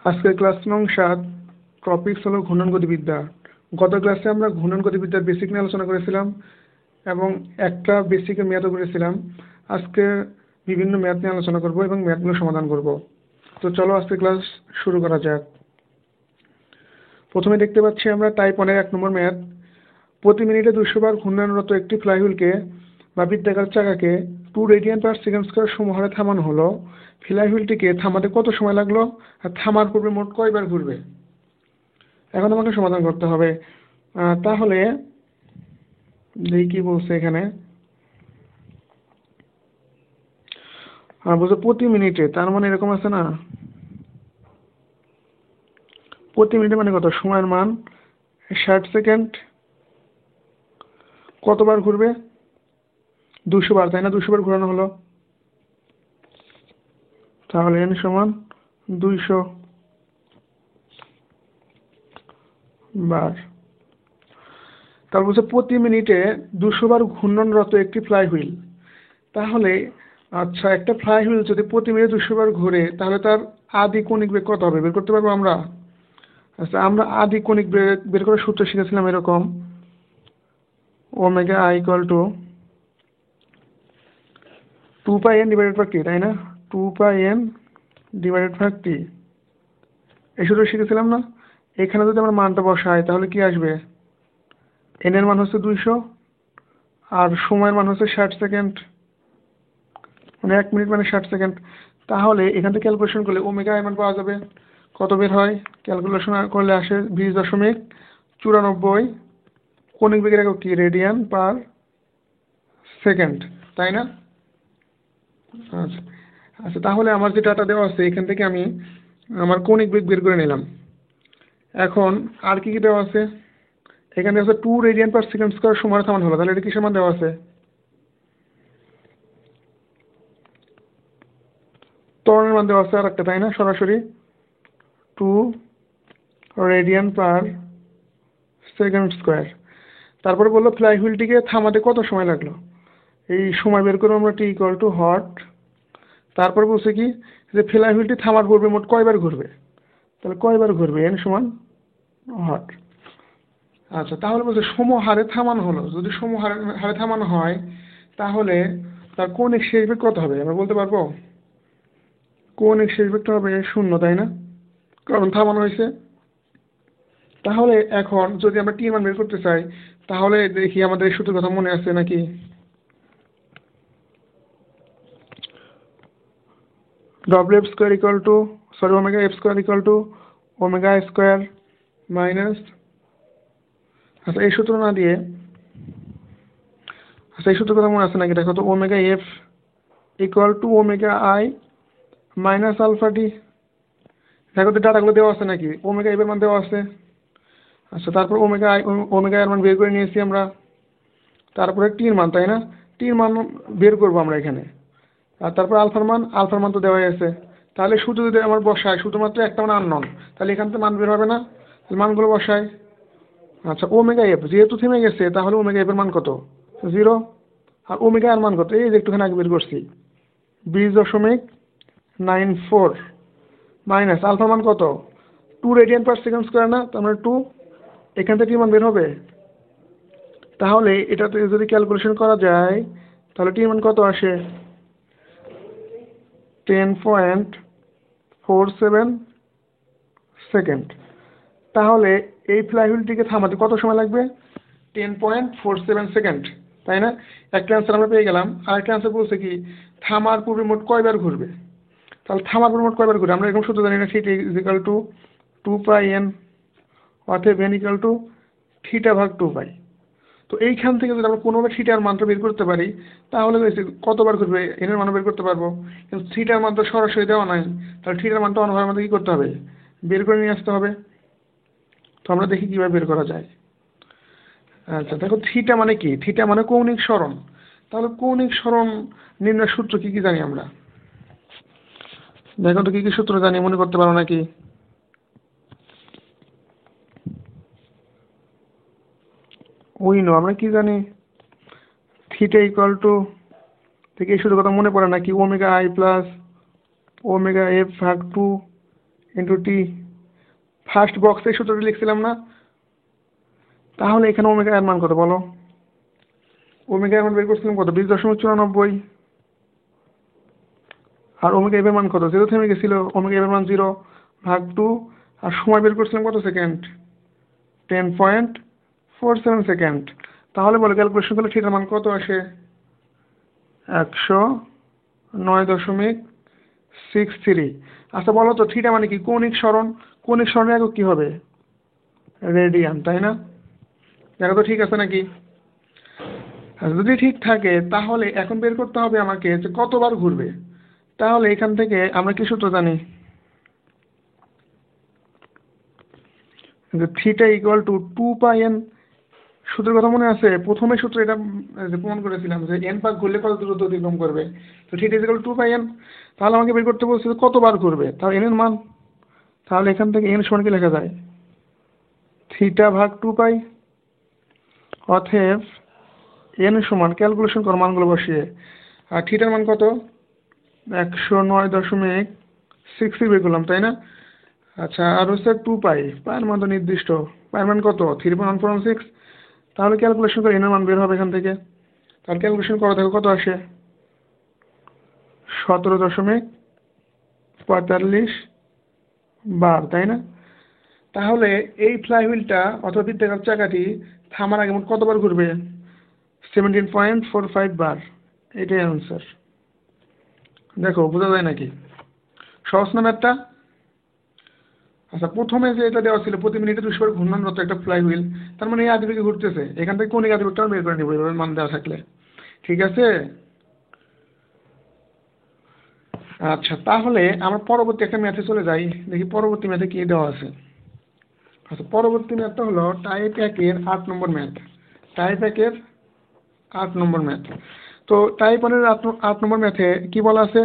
আজকের ক্লাস নং 7 টপিকস হলো ঘূর্ণন গতিবিদ্যা। গত ক্লাসে আমরা ঘূর্ণন গতিবিদ্যার বেসিক নিয়ে আলোচনা করেছিলাম এবং একটা বেসিকের ম্যাথও করেছিলাম। আজকে বিভিন্ন ম্যাথ নিয়ে আলোচনা করব এবং ম্যাথগুলো সমাধান করব। তো চলো আজকে ক্লাস শুরু করা যাক। প্রথমে দেখতে পাচ্ছি আমরা টাইপ 1 এর 1 নম্বর ম্যাথ। প্রতি মিনিটে 200 বার ঘূর্ণনরত একটি ফ্লাইহুইলকে বা বৃত্তাকার চাকাকে 2 রেডিয়ান পার সেকেন্ড স্কয়ার সমহারে থামানো হলো। ফ্লাইহুইলটিকে থামাতে কত সময় লাগলো আর থামার পূর্বে মোট কয়বার ঘুরবে? এখন আমাকে সমাধান করতে হবে। তাহলে দেখি কি বলছে এখানে। বলছে প্রতি মিনিটে, তার মানে এরকম আছে না, প্রতি মিনিটে মানে কত, সময়ের মান 60 সেকেন্ড, কতবার ঘুরবে? 200 বার, তাই না? 200 বার ঘোরানো হলো, তাহলে n সমান 200 বার। তারপর বলছে প্রতি মিনিটে 200 বার ঘূর্ণনরত একটি ফ্লাইহুইল। তাহলে আচ্ছা, একটা ফ্লাইহুইল যদি প্রতি মিনিটে 200 বার ঘুরে তাহলে তার আদি কৌণিক বেগ কত হবে বের করতে পারবো আমরা? আচ্ছা, আমরা আদি কৌণিক বেগ বের করার সূত্র শিখেছিলাম এরকম, omega I equal to 2 pi n divided by t, তাই না? 2 pi n divided by t, এই সূত্র শিখেছিলাম না? এখানে যদি আমরা মানটা বসাই তাহলে কি আসবে? n এর মান হচ্ছে 200 আর সময়ের মান হচ্ছে 60 সেকেন্ড, মানে 1 মিনিট মানে 60 সেকেন্ড। তাহলে এখান থেকে ক্যালকুলেশন করলে ওমেগা এর মান পাওয়া যাবে। কত বের হয়? ক্যালকুলেশন করলে আসে 20.94, কৌণিক বেগের একক কি? রেডিয়ান পার সেকেন্ড, তাই না? আচ্ছা আচ্ছা, তাহলে আমার যে ডাটা দেওয়া আছে এখান থেকে আমি আমার কৌণিক বেগ বের করে নিলাম। এখন আর কি কি দেওয়া আছে? এখানে আছে 2 রেডিয়ান পার সেকেন্ড স্কয়ার সময় থামানো হলো, তাহলে এটা কিসের মান দেওয়া আছে? ত্বরণের মান দেওয়া আছে আর একটা, তাই না? সরাসরি 2 রেডিয়ান পার সেকেন্ড স্কয়ার। তারপরে বললো ফ্লাইহুইলটিকে থামাতে কত সময় লাগলো। এই সময় বের করবো আমরা, টি ইকুয়াল টু হট। তারপর বলছে কি যে ফ্লাইহুইলটি থামার পূর্বে মোট কয়বার ঘুরবে, তাহলে কয়বার ঘুরবে? এন সমান হট। আচ্ছা, তাহলে বলছে সমহারে থামানো হলো। যদি সমহারে থামানো হয় তাহলে তার কৌণিক শেষ বেগ কত হবে আমরা বলতে পারবো? কৌণিক শেষ বেগটা হবে 0, তাই না? কারণ থামানো হয়েছে। তাহলে এখন যদি আমরা টি মান বের করতে চাই তাহলে দেখি আমাদের এই সূত্রের কথা মনে আছে নাকি। W F square equal two, sorry, omega F square equal to omega square minus, আচ্ছা এই সূত্র না দিয়ে, আচ্ছা এই সূত্রের কথা মনে আছে নাকি? দেখো তো, omega F equal to omega I minus alpha D. দেখো তো ডাটাগুলো দেওয়া আছে নাকি? ওমেগা এফ এর মান দেওয়া আছে। আচ্ছা, তারপর ওমেগা এর মান বের করে নিয়েছি আমরা। তারপরে টির মান, তাই না? টির মান বের করবো আমরা এখানে। আর তারপর আলফার মান তো দেওয়াই আছে। তাহলে শুধু যদি আমার বসায় শুধুমাত্র একটা মান আননোন, তাহলে এখান থেকে মান বের হবে না। মানগুলো বসায়। আচ্ছা, ওমেগা এফ যেহেতু থেমে গেছে তাহলে ওমেগা এফ এর মান কত? 0। আর ওমেগা এর মান কত? এই যে একটুখানি আগে বের করছি, 20.94 মাইনাস আলফার মান কত? 2 রেডিয়ান পার সেকেন্ড স্কোয়ার, না? তার মানে 2। এখান থেকে মান বের হবে। তাহলে এটাতে যদি ক্যালকুলেশন করা যায় তাহলে টি মান কত আসে? 10.47 সেকেন্ড। তাহলে এই ফ্লাইহুইলটিকে থামাতে কত সময় লাগবে? 10.47 সেকেন্ড, তাই না? একটা অ্যান্সার আমরা পেয়ে গেলাম। আরেকটা অ্যান্সার বলছে কি থামার পূর্বে মোট কয়বার ঘুরবে। তাহলে থামার পূর্বে মোট কয়বার ঘুরবে আমরা এরকম সূত্র জানি না, theta is equal to 2 pi N, অতএব এন ইকুয়াল টু থিটা ভাগ 2 পাই। তো এইখান থেকে যদি আমরা কোনোভাবে থিটার মানটা বের করতে পারি তাহলে কতবার ঘুরবে এন এর মান বের করতে পারবো। কিন্তু থিটার মান তো সরাসরি দেওয়া নাই, তাহলে থিটার মানটা অন্যভাবে আমাদের কি করতে হবে? বের করে নিয়ে আসতে হবে। তো আমরা দেখি কিভাবে বের করা যায়। আচ্ছা দেখো, থিটা মানে কি? থিটা মানে কৌণিক সরণ। তাহলে কৌণিক সরণ নির্ণয়ের সূত্র কি কি জানি আমরা? দেখো তো কি কি সূত্র জানি, মনে করতে পারো নাকি? আমরা কি জানি? থিটা ইকুয়াল টু থেকে এই সূত্রের কথা মনে পড়ে নাকি? Omega I plus omega F ভাগ 2 ইন্টু টি, ফার্স্ট বক্সে সূত্রটি লিখছিলাম না? তাহলে এখানে ওমেগা এর মান কত বলো? ওমেগা এর মান বের করছিলাম কত? 20.94। আর ওমেগা এর মান কত? 0 থেমে গেছিল, ওমেগা এর মান 0 ভাগ 2, আর সময় বের করছিলাম কত সেকেন্ড? 10.47 সেকেন্ড। তাহলে বলো ক্যালকুলেশন করলে থিটার মান কত আসে? 109.63। আচ্ছা বলো তো থিটা মানে কি? কৌণিক সরণ। কৌণিক সরণের একক কি হবে? রেডিয়ান, তাই না? দেখো তো ঠিক আছে নাকি? আর যদি ঠিক থাকে তাহলে এখন বের করতে হবে আমাকে যে কতবার ঘুরবে। তাহলে এখান থেকে আমরা কি সূত্র জানি? যে theta equal to 2 pi N. সূত্রের কথা মনে আছে? প্রথমে সূত্র এটা যে প্রমাণ করেছিলাম যে এন পাক ঘুরলে কত দূরত্ব অতিক্রম করবে। তো theta equal to 2 pi N. তাহলে আমাকে বের করতে বলছে কতবার ঘুরবে, তাহলে এন এর মান। তাহলে এখান থেকে এন সমান কি লেখা যায়? থিটা ভাগ 2 পাই। অতএব এন সমান, ক্যালকুলেশন কর মানগুলো বসিয়ে, আর থিটার মান কত? 109.63 বের করলাম, তাই না? আচ্ছা, আর হচ্ছে 2 পাই, পায়ের মান তো নির্দিষ্ট, পায়ের মান কত? 3.146। তাহলে ক্যালকুলেশন করে এনের মান বের হবে এখান থেকে। তাহলে ক্যালকুলেশন করা দেখো কত আসে? 17.45 বার, তাই না? তাহলে এই ফ্লাইহুইলটা অথবা বৃত্তাকার চাকাটি থামার আগে মোট কতবার ঘুরবে? 17.45 বার। এটাই অ্যান্সার। দেখো বোঝা যায় নাকি? সহজ না ম্যাথটা? আচ্ছা, প্রথমে যে এটা দেওয়া ছিল প্রতি মিনিটে 200 বার ঘূর্ণনরত একটা ফ্লাই হুইল, তার মানে এই আদিবেগে ঘুরতেছে। এখান থেকে কোন আদিবেগটা বের করে নিব এভাবে মান দেওয়া থাকলে। ঠিক আছে? আচ্ছা, তাহলে আমরা পরবর্তী একটা ম্যাথে চলে যাই, দেখি পরবর্তী ম্যাথে কি দেওয়া আছে। আচ্ছা, পরবর্তী ম্যাথটা হলো টাইপ 1-এর 8 নম্বর ম্যাথ। টাইপ 1-এর 8 নম্বর ম্যাথ। তো টাইপ 1-এর 8 নম্বর ম্যাথে কি বলা আছে?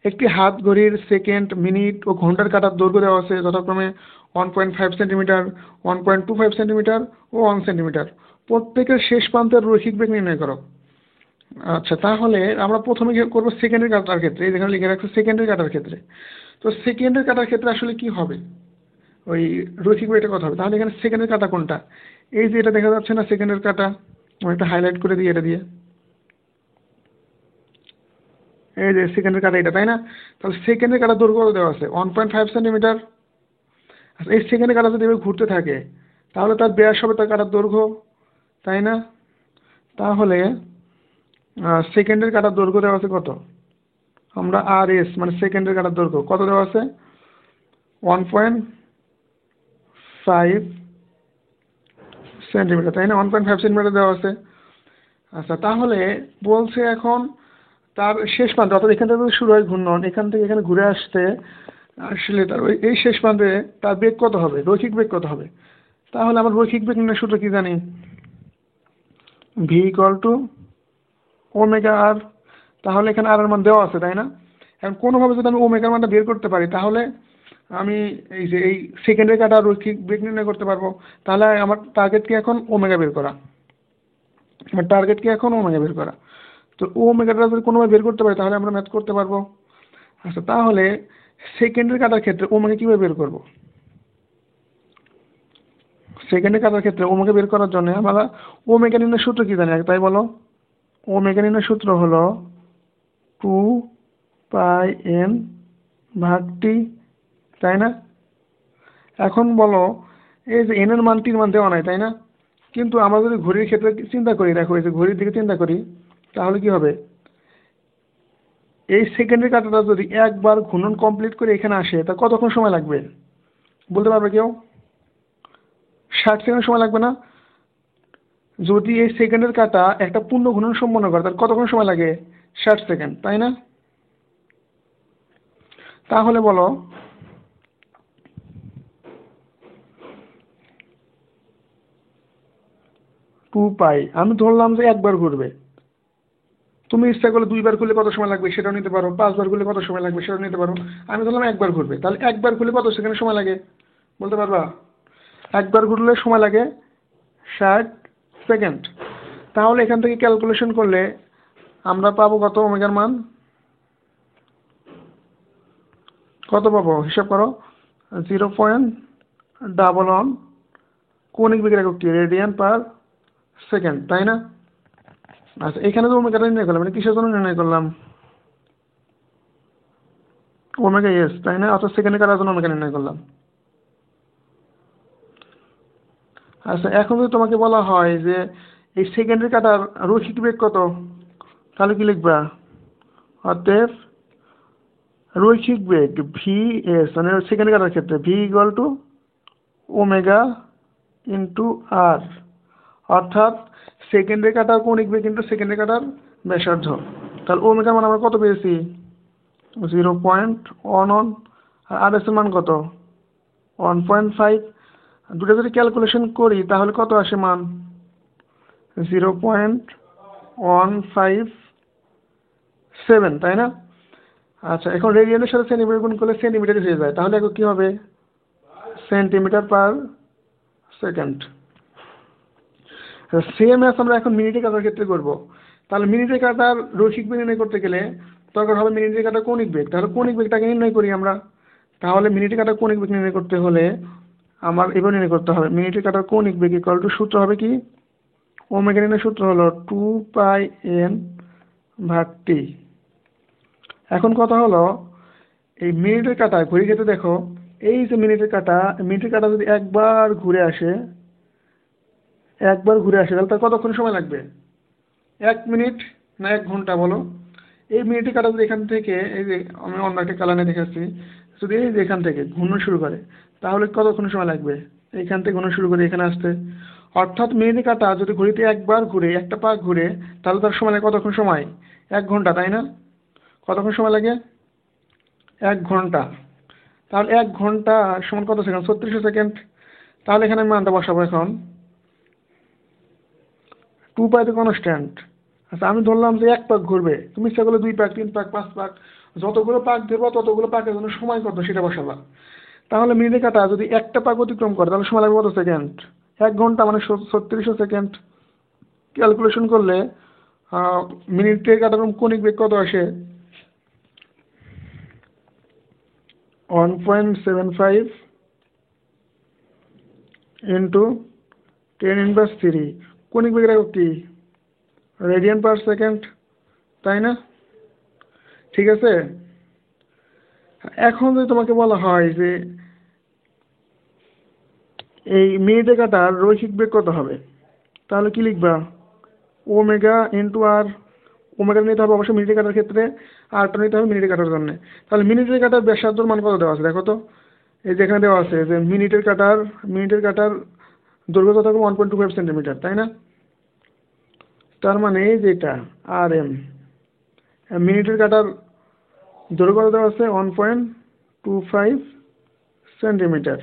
একটি হাত ঘড়ির সেকেন্ড, মিনিট ও ঘন্টার কাঁটার দৈর্ঘ্য দেওয়া আছে যথাক্রমে 1.5 সেন্টিমিটার, 1.25 সেন্টিমিটার ও 1 সেন্টিমিটার। প্রত্যেকের শেষ প্রান্তের রৈখিক বেগ নির্ণয় করো। আচ্ছা, তাহলে আমরা প্রথমে কি করবো? সেকেন্ডের কাটার ক্ষেত্রে, এই যেখানে লিখে রাখছে সেকেন্ডের কাটার ক্ষেত্রে। তো সেকেন্ডের কাটার ক্ষেত্রে আসলে কি হবে? ওই রৈখিক বেগটা কত হবে? তাহলে এখানে সেকেন্ডের কাটা কোনটা? এই যে এটা দেখা যাচ্ছে না সেকেন্ডের কাটা, আমি একটা হাইলাইট করে দিই এটা দিয়ে। এই যে সেকেন্ডের কাটা এটা, তাই না? তাহলে সেকেন্ডের কাটা দৈর্ঘ্য কত দেওয়া আছে? 1.5 সেন্টিমিটার। আচ্ছা, এই সেকেন্ডের কাটা যদি এভাবে ঘুরতে থাকে তাহলে তার ব্যাস হবে তার কাটার দৈর্ঘ্য, তাই না? তাহলে সেকেন্ডের কাটার দৈর্ঘ্য দেওয়া আছে কত? আমরা আর এস মানে সেকেন্ডের কাটার দৈর্ঘ্য কত দেওয়া আছে? 1.5 সেন্টিমিটার, তাই না? 1.5 সেন্টিমিটার দেওয়া আছে। আচ্ছা, তাহলে বলছে এখন তার শেষ প্রান্ত, অর্থাৎ এখান থেকে শুরু হয় ঘূর্ণন, এখান থেকে এখানে ঘুরে আসতে আসলে তার এই শেষ প্রান্তে তার বেগ কত হবে? রৈখিক বেগ কত হবে? তাহলে আমার রৈখিক বেগ নির্ণয়ের সূত্র কি জানি? ভি ইকুয়াল টু ওমেগা আর। তাহলে এখানে আর এর মান দেওয়া আছে, তাই না? এখন কোনোভাবে যদি আমি ওমেগার মানটা বের করতে পারি তাহলে আমি এই যে এই সেকেন্ডের কাটা রৈখিক বেগ নির্ণয় করতে পারবো। তাহলে আমার টার্গেট কি এখন? ওমেগা বের করা। আমার টার্গেট কি এখন? ওমেগা বের করা। তো ওমেগাটা যদি কোনোভাবে বের করতে পারি তাহলে আমরা ম্যাথ করতে পারবো। আচ্ছা, তাহলে সেকেন্ডের কাটার ক্ষেত্রে ওমেগা কীভাবে বের করবো? সেকেন্ডের কাটার ক্ষেত্রে ওমেগা বের করার জন্য আমরা ওমেগা নির্ণয়ের সূত্র কি জানি তাই বলো? ওমেগা নির্ণয়ের সূত্র হলো 2 পাই এন ভাগ টি, তাই না? এখন বলো, এই যে এন এর মান টির মান দেওয়া নাই, তাই না? কিন্তু আমরা যদি ঘড়ির ক্ষেত্রে চিন্তা করি, দেখো এই যে ঘড়ির দিকে চিন্তা করি, তাহলে কি হবে? এই সেকেন্ডের কাটাটা যদি একবার ঘূর্ণন কমপ্লিট করে এখানে আসে তা কতক্ষণ সময় লাগবে বলতে পারবে কেউ? 60 সেকেন্ড সময় লাগবে না? যদি এই সেকেন্ডের কাটা একটা পূর্ণ ঘূর্ণন সম্পন্ন করে তাহলে কতক্ষণ সময় লাগে? 60 সেকেন্ড, তাই না? তাহলে বলো 2 পাই, আমি ধরলাম যে একবার ঘুরবে। তুমি ইচ্ছা করলে 2 বার ঘুরলে কত সময় লাগবে সেটাও নিতে পারো, 5 বার ঘুরলে কত সময় লাগবে সেটাও নিতে পারো। আমি ধরলাম একবার ঘুরবে, তাহলে একবার ঘুরলে কত সেকেন্ড সময় লাগে বলতে পারবা? একবার ঘুরলে সময় লাগে 60 সেকেন্ড। তাহলে এখান থেকে ক্যালকুলেশন করলে আমরা পাবো কত ওমেগার মান? কত পাবো হিসাব করো। 0.11 কৌণিক বেগের এককটি রেডিয়ান পার সেকেন্ড, তাই না? আচ্ছা, এখানে তো ওমেগাটা নির্ণয় করলাম, মানে কিসের জন্য নির্ণয় করলাম? ওমেগা এস, তাই না? অর্থাৎ সেকেন্ডে কাটার জন্য ওমেগা নির্ণয় করলাম। আচ্ছা, এখন যদি তোমাকে বলা হয় যে এই সেকেন্ডের কাটার রৈখিক বেগ কত, তাহলে কি লিখবা? অতএব রৈখিক বেগ ভি এস, মানে সেকেন্ডের কাটার ক্ষেত্রে V equal to omega into R, অর্থাৎ সেকেন্ডের কাটার কৌণিক বেগ ইন্টু সেকেন্ডের কাটার ব্যাসার্ধ। তাহলে ওমেগার মান আমরা কত পেয়েছি? 0.11। আর এস এর মান কত? 1.5। দুটো যদি ক্যালকুলেশন করি তাহলে কত আসে মান? 0.157, তাই না? আচ্ছা, এখন রেডিয়ানের সাথে সেন্টিমিটার গুণ করলে সেন্টিমিটারই হয়ে যায়, তাহলে এখন কি হবে? Centimetre per second. Same as আমরা এখন মিনিটে কাটার ক্ষেত্রে করব। তাহলে মিনিটে কাটার রৈখিক বেগ নির্ণয় করতে গেলে দরকার হবে মিনিটে কাটার কৌণিক বেগ। তাহলে কৌণিক বেগটাকে নির্ণয় করি আমরা। তাহলে মিনিটে কাটার কৌণিক বেগ নির্ণয় করতে হলে আমার এবার নির্ণয় করতে হবে মিনিটে কাটার কৌণিক বেগ ইকুয়াল টু, সূত্র হবে কি? ওমেগা নির্ণয়ের সূত্র হলো 2πn/t। এখন কথা হলো এই মিনিটের কাঁটা ঘড়ি যেতে দেখো, এই যে মিনিটের কাঁটা যদি একবার ঘুরে আসে তাহলে তার কতক্ষণ সময় লাগবে? 1 মিনিট না 1 ঘন্টা বলো? এই মিনিটের কাঁটা যদি এখান থেকে, এই যে আমি অন্য একটা কালানে দেখাচ্ছি, যদি এই যে এখান থেকে ঘূর্ণন শুরু করে তাহলে কতক্ষণ সময় লাগবে এইখান থেকে ঘূর্ণন শুরু করে এখানে আসতে? অর্থাৎ মিনিটের কাঁটা যদি ঘড়িতে একবার ঘুরে, একটা পাক ঘুরে, তাহলে তার সময় লাগে কতক্ষণ সময়? 1 ঘন্টা, তাই না? কতক্ষণ সময় লাগে? 1 ঘন্টা। তাহলে 1 ঘন্টা সমান কত সেকেন্ড? 3600 সেকেন্ড। তাহলে এখানে আমি মানটা বসাবো এখন। 2π তো কনস্ট্যান্ট। আচ্ছা, আমি ধরলাম যে 1 পাক ঘুরবে, তুমি ইচ্ছা করলে 2 পাক, 3 পাক, 5 পাক, যতগুলো পাক দেবো ততগুলো পাকের জন্য সময় কত সেটা বসাবা। তাহলে মিনিটের কাঁটা যদি একটা পাক অতিক্রম করে তাহলে সময় লাগবে কত সেকেন্ড? 1 ঘন্টা, মানে 3600 সেকেন্ড। ক্যালকুলেশন করলে মিনিটের কাঁটার কৌণিক বেগ কত আসে? 1.75 ইন্টু 10⁻³ কৌণিক বেগের একক কি? রেডিয়ান পার সেকেন্ড, তাই না? ঠিক আছে। এখন যদি তোমাকে বলা হয় যে এই মিনিটে কাটার রৈখিক বেগ কত হবে, তাহলে কি লিখবা? ওমেগা ইন্টু আর। ওমেগা নিতে হবে অবশ্যই মিনিটে কাটার ক্ষেত্রে, আরটা নিতে হবে মিনিটে কাটার জন্য। তাহলে মিনিটের কাটার ব্যাসার্ধর মান কত দেওয়া আছে দেখো তো? এই যেখানে দেওয়া আছে যে মিনিটের কাটার দৈর্ঘ্য কত হবে? 1.25 সেন্টিমিটার, তাই না? তার মানে যেটা আর এম, মিনিটের কাটার দৈর্ঘ্য কত দেওয়া আছে? 1.25 সেন্টিমিটার।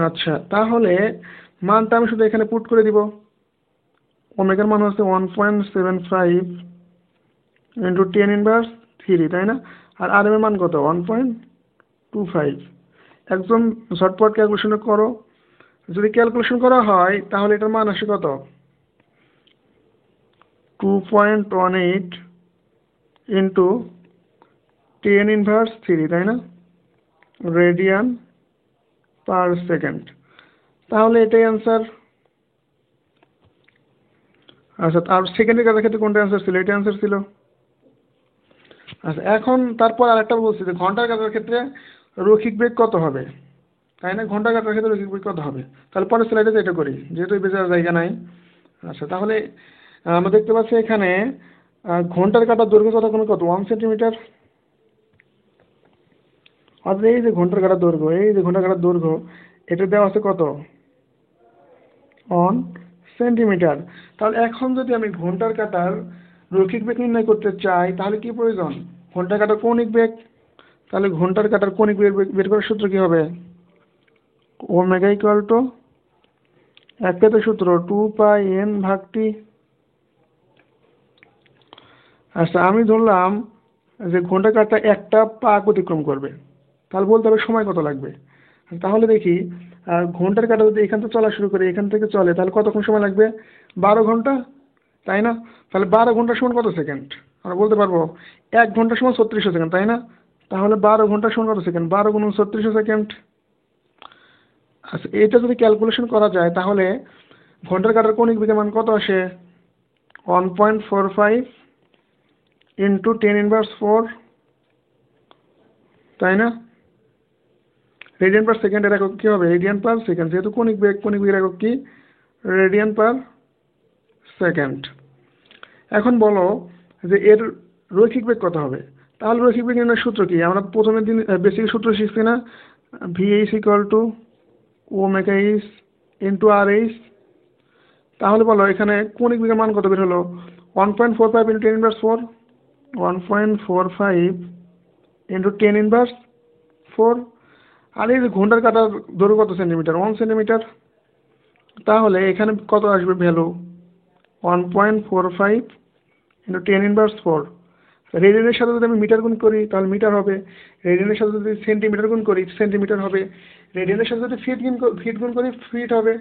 আচ্ছা, তাহলে মানটা আমি শুধু এখানে পুট করে দিব। ওমেগার মান হচ্ছে 1.75 ইন্টু 10⁻³, তাই না? আর আর এম এর মান কত? 1.25। একদম ঝটপট ক্যালকুলেশন করো। যদি ক্যালকুলেশন করা হয় তাহলে এটার মান আসে কত? 2.18 ইন্টু 10⁻³, তাই না? Radian per second. তাহলে এটাই অ্যান্সার। আচ্ছা, আর সেকেন্ডের কাটার ক্ষেত্রে কোনটা অ্যান্সার ছিল? এটা অ্যান্সার ছিল। আচ্ছা, এখন তারপর আরেকটা বলছি যে ঘন্টার কাটার ক্ষেত্রে রৈখিক বেগ কত হবে, তাই না? ঘন্টার কাটার ক্ষেত্রে রৈখিক বেগ কত হবে? তাহলে পরের স্লাইডে এটা করি, যেহেতু বেচার জায়গা নাই। আচ্ছা, তাহলে আমরা দেখতে পাচ্ছি এখানে ঘন্টার কাটার দৈর্ঘ্য কত? 1 সেন্টিমিটার। আর এই যে ঘন্টার কাটার দৈর্ঘ্য, এটা দেওয়া আছে কত? 1 সেন্টিমিটার। তাহলে এখন যদি আমি ঘন্টার কাটার রৈখিক বেগ নির্ণয় করতে চাই তাহলে কি প্রয়োজন? ঘন্টার কাটার কৌণিক বেগ। তাহলে ঘন্টার কাটার কৌণিক বেগ বের করার সূত্র কি হবে? ওমেগা ইকুয়াল টু, একটাতে সূত্র 2πn/t। আচ্ছা, আমি ধরলাম যে ঘন্টার কাঁটা একটা পাক অতিক্রম করবে, তাহলে বলতে হবে সময় কত লাগবে। তাহলে দেখি ঘন্টার কাঁটা যদি এখান থেকে চলা শুরু করে, এখান থেকে চলে, তাহলে কতক্ষণ সময় লাগবে? 12 ঘন্টা, তাই না? তাহলে 12 ঘন্টা সমান কত সেকেন্ড? আমরা বলতে পারবো 1 ঘন্টা সমান 3600 সেকেন্ড, তাই না? তাহলে 12 ঘন্টা সমান কত সেকেন্ড? 12 × 36 সেকেন্ড। আচ্ছা, এটা যদি ক্যালকুলেশন করা যায় তাহলে ঘন্টার কাঁটার কৌণিক বেগের মান কত আসে? 1.45 × 10⁻⁴, তাই না? রেডিয়ান পার সেকেন্ডের একক কি হবে? Radian per second. যেহেতু কৌণিক বেগের একক কি? Radian per second. এখন বলো যে এর রৈখিক বেগ কত হবে? তাহলে রৈখিক বেগ নির্ণয়ের সূত্র কি? আমরা প্রথমের দিন বেসিক সূত্র শিখছি না? VH = Ωh × RH। তাহলে বলো এখানে কৌণিক বেগের মান কত বের হলো? 1.45 × 10⁻⁴, 1.45 × 10⁻⁴। আর এই ঘন্টার কাঁটার দৈর্ঘ্য কত সেন্টিমিটার? 1 সেন্টিমিটার। তাহলে এখানে কত আসবে ভ্যালু? 1.45 × 10⁻⁴। রেডিয়ানের সাথে যদি আমি মিটার গুণ করি তাহলে মিটার হবে, রেডিয়ানের সাথে যদি সেন্টিমিটার গুণ করি সেন্টিমিটার হবে, রেডিয়ানের সাথে যদি ফিট গুণ করি ফিট হবে।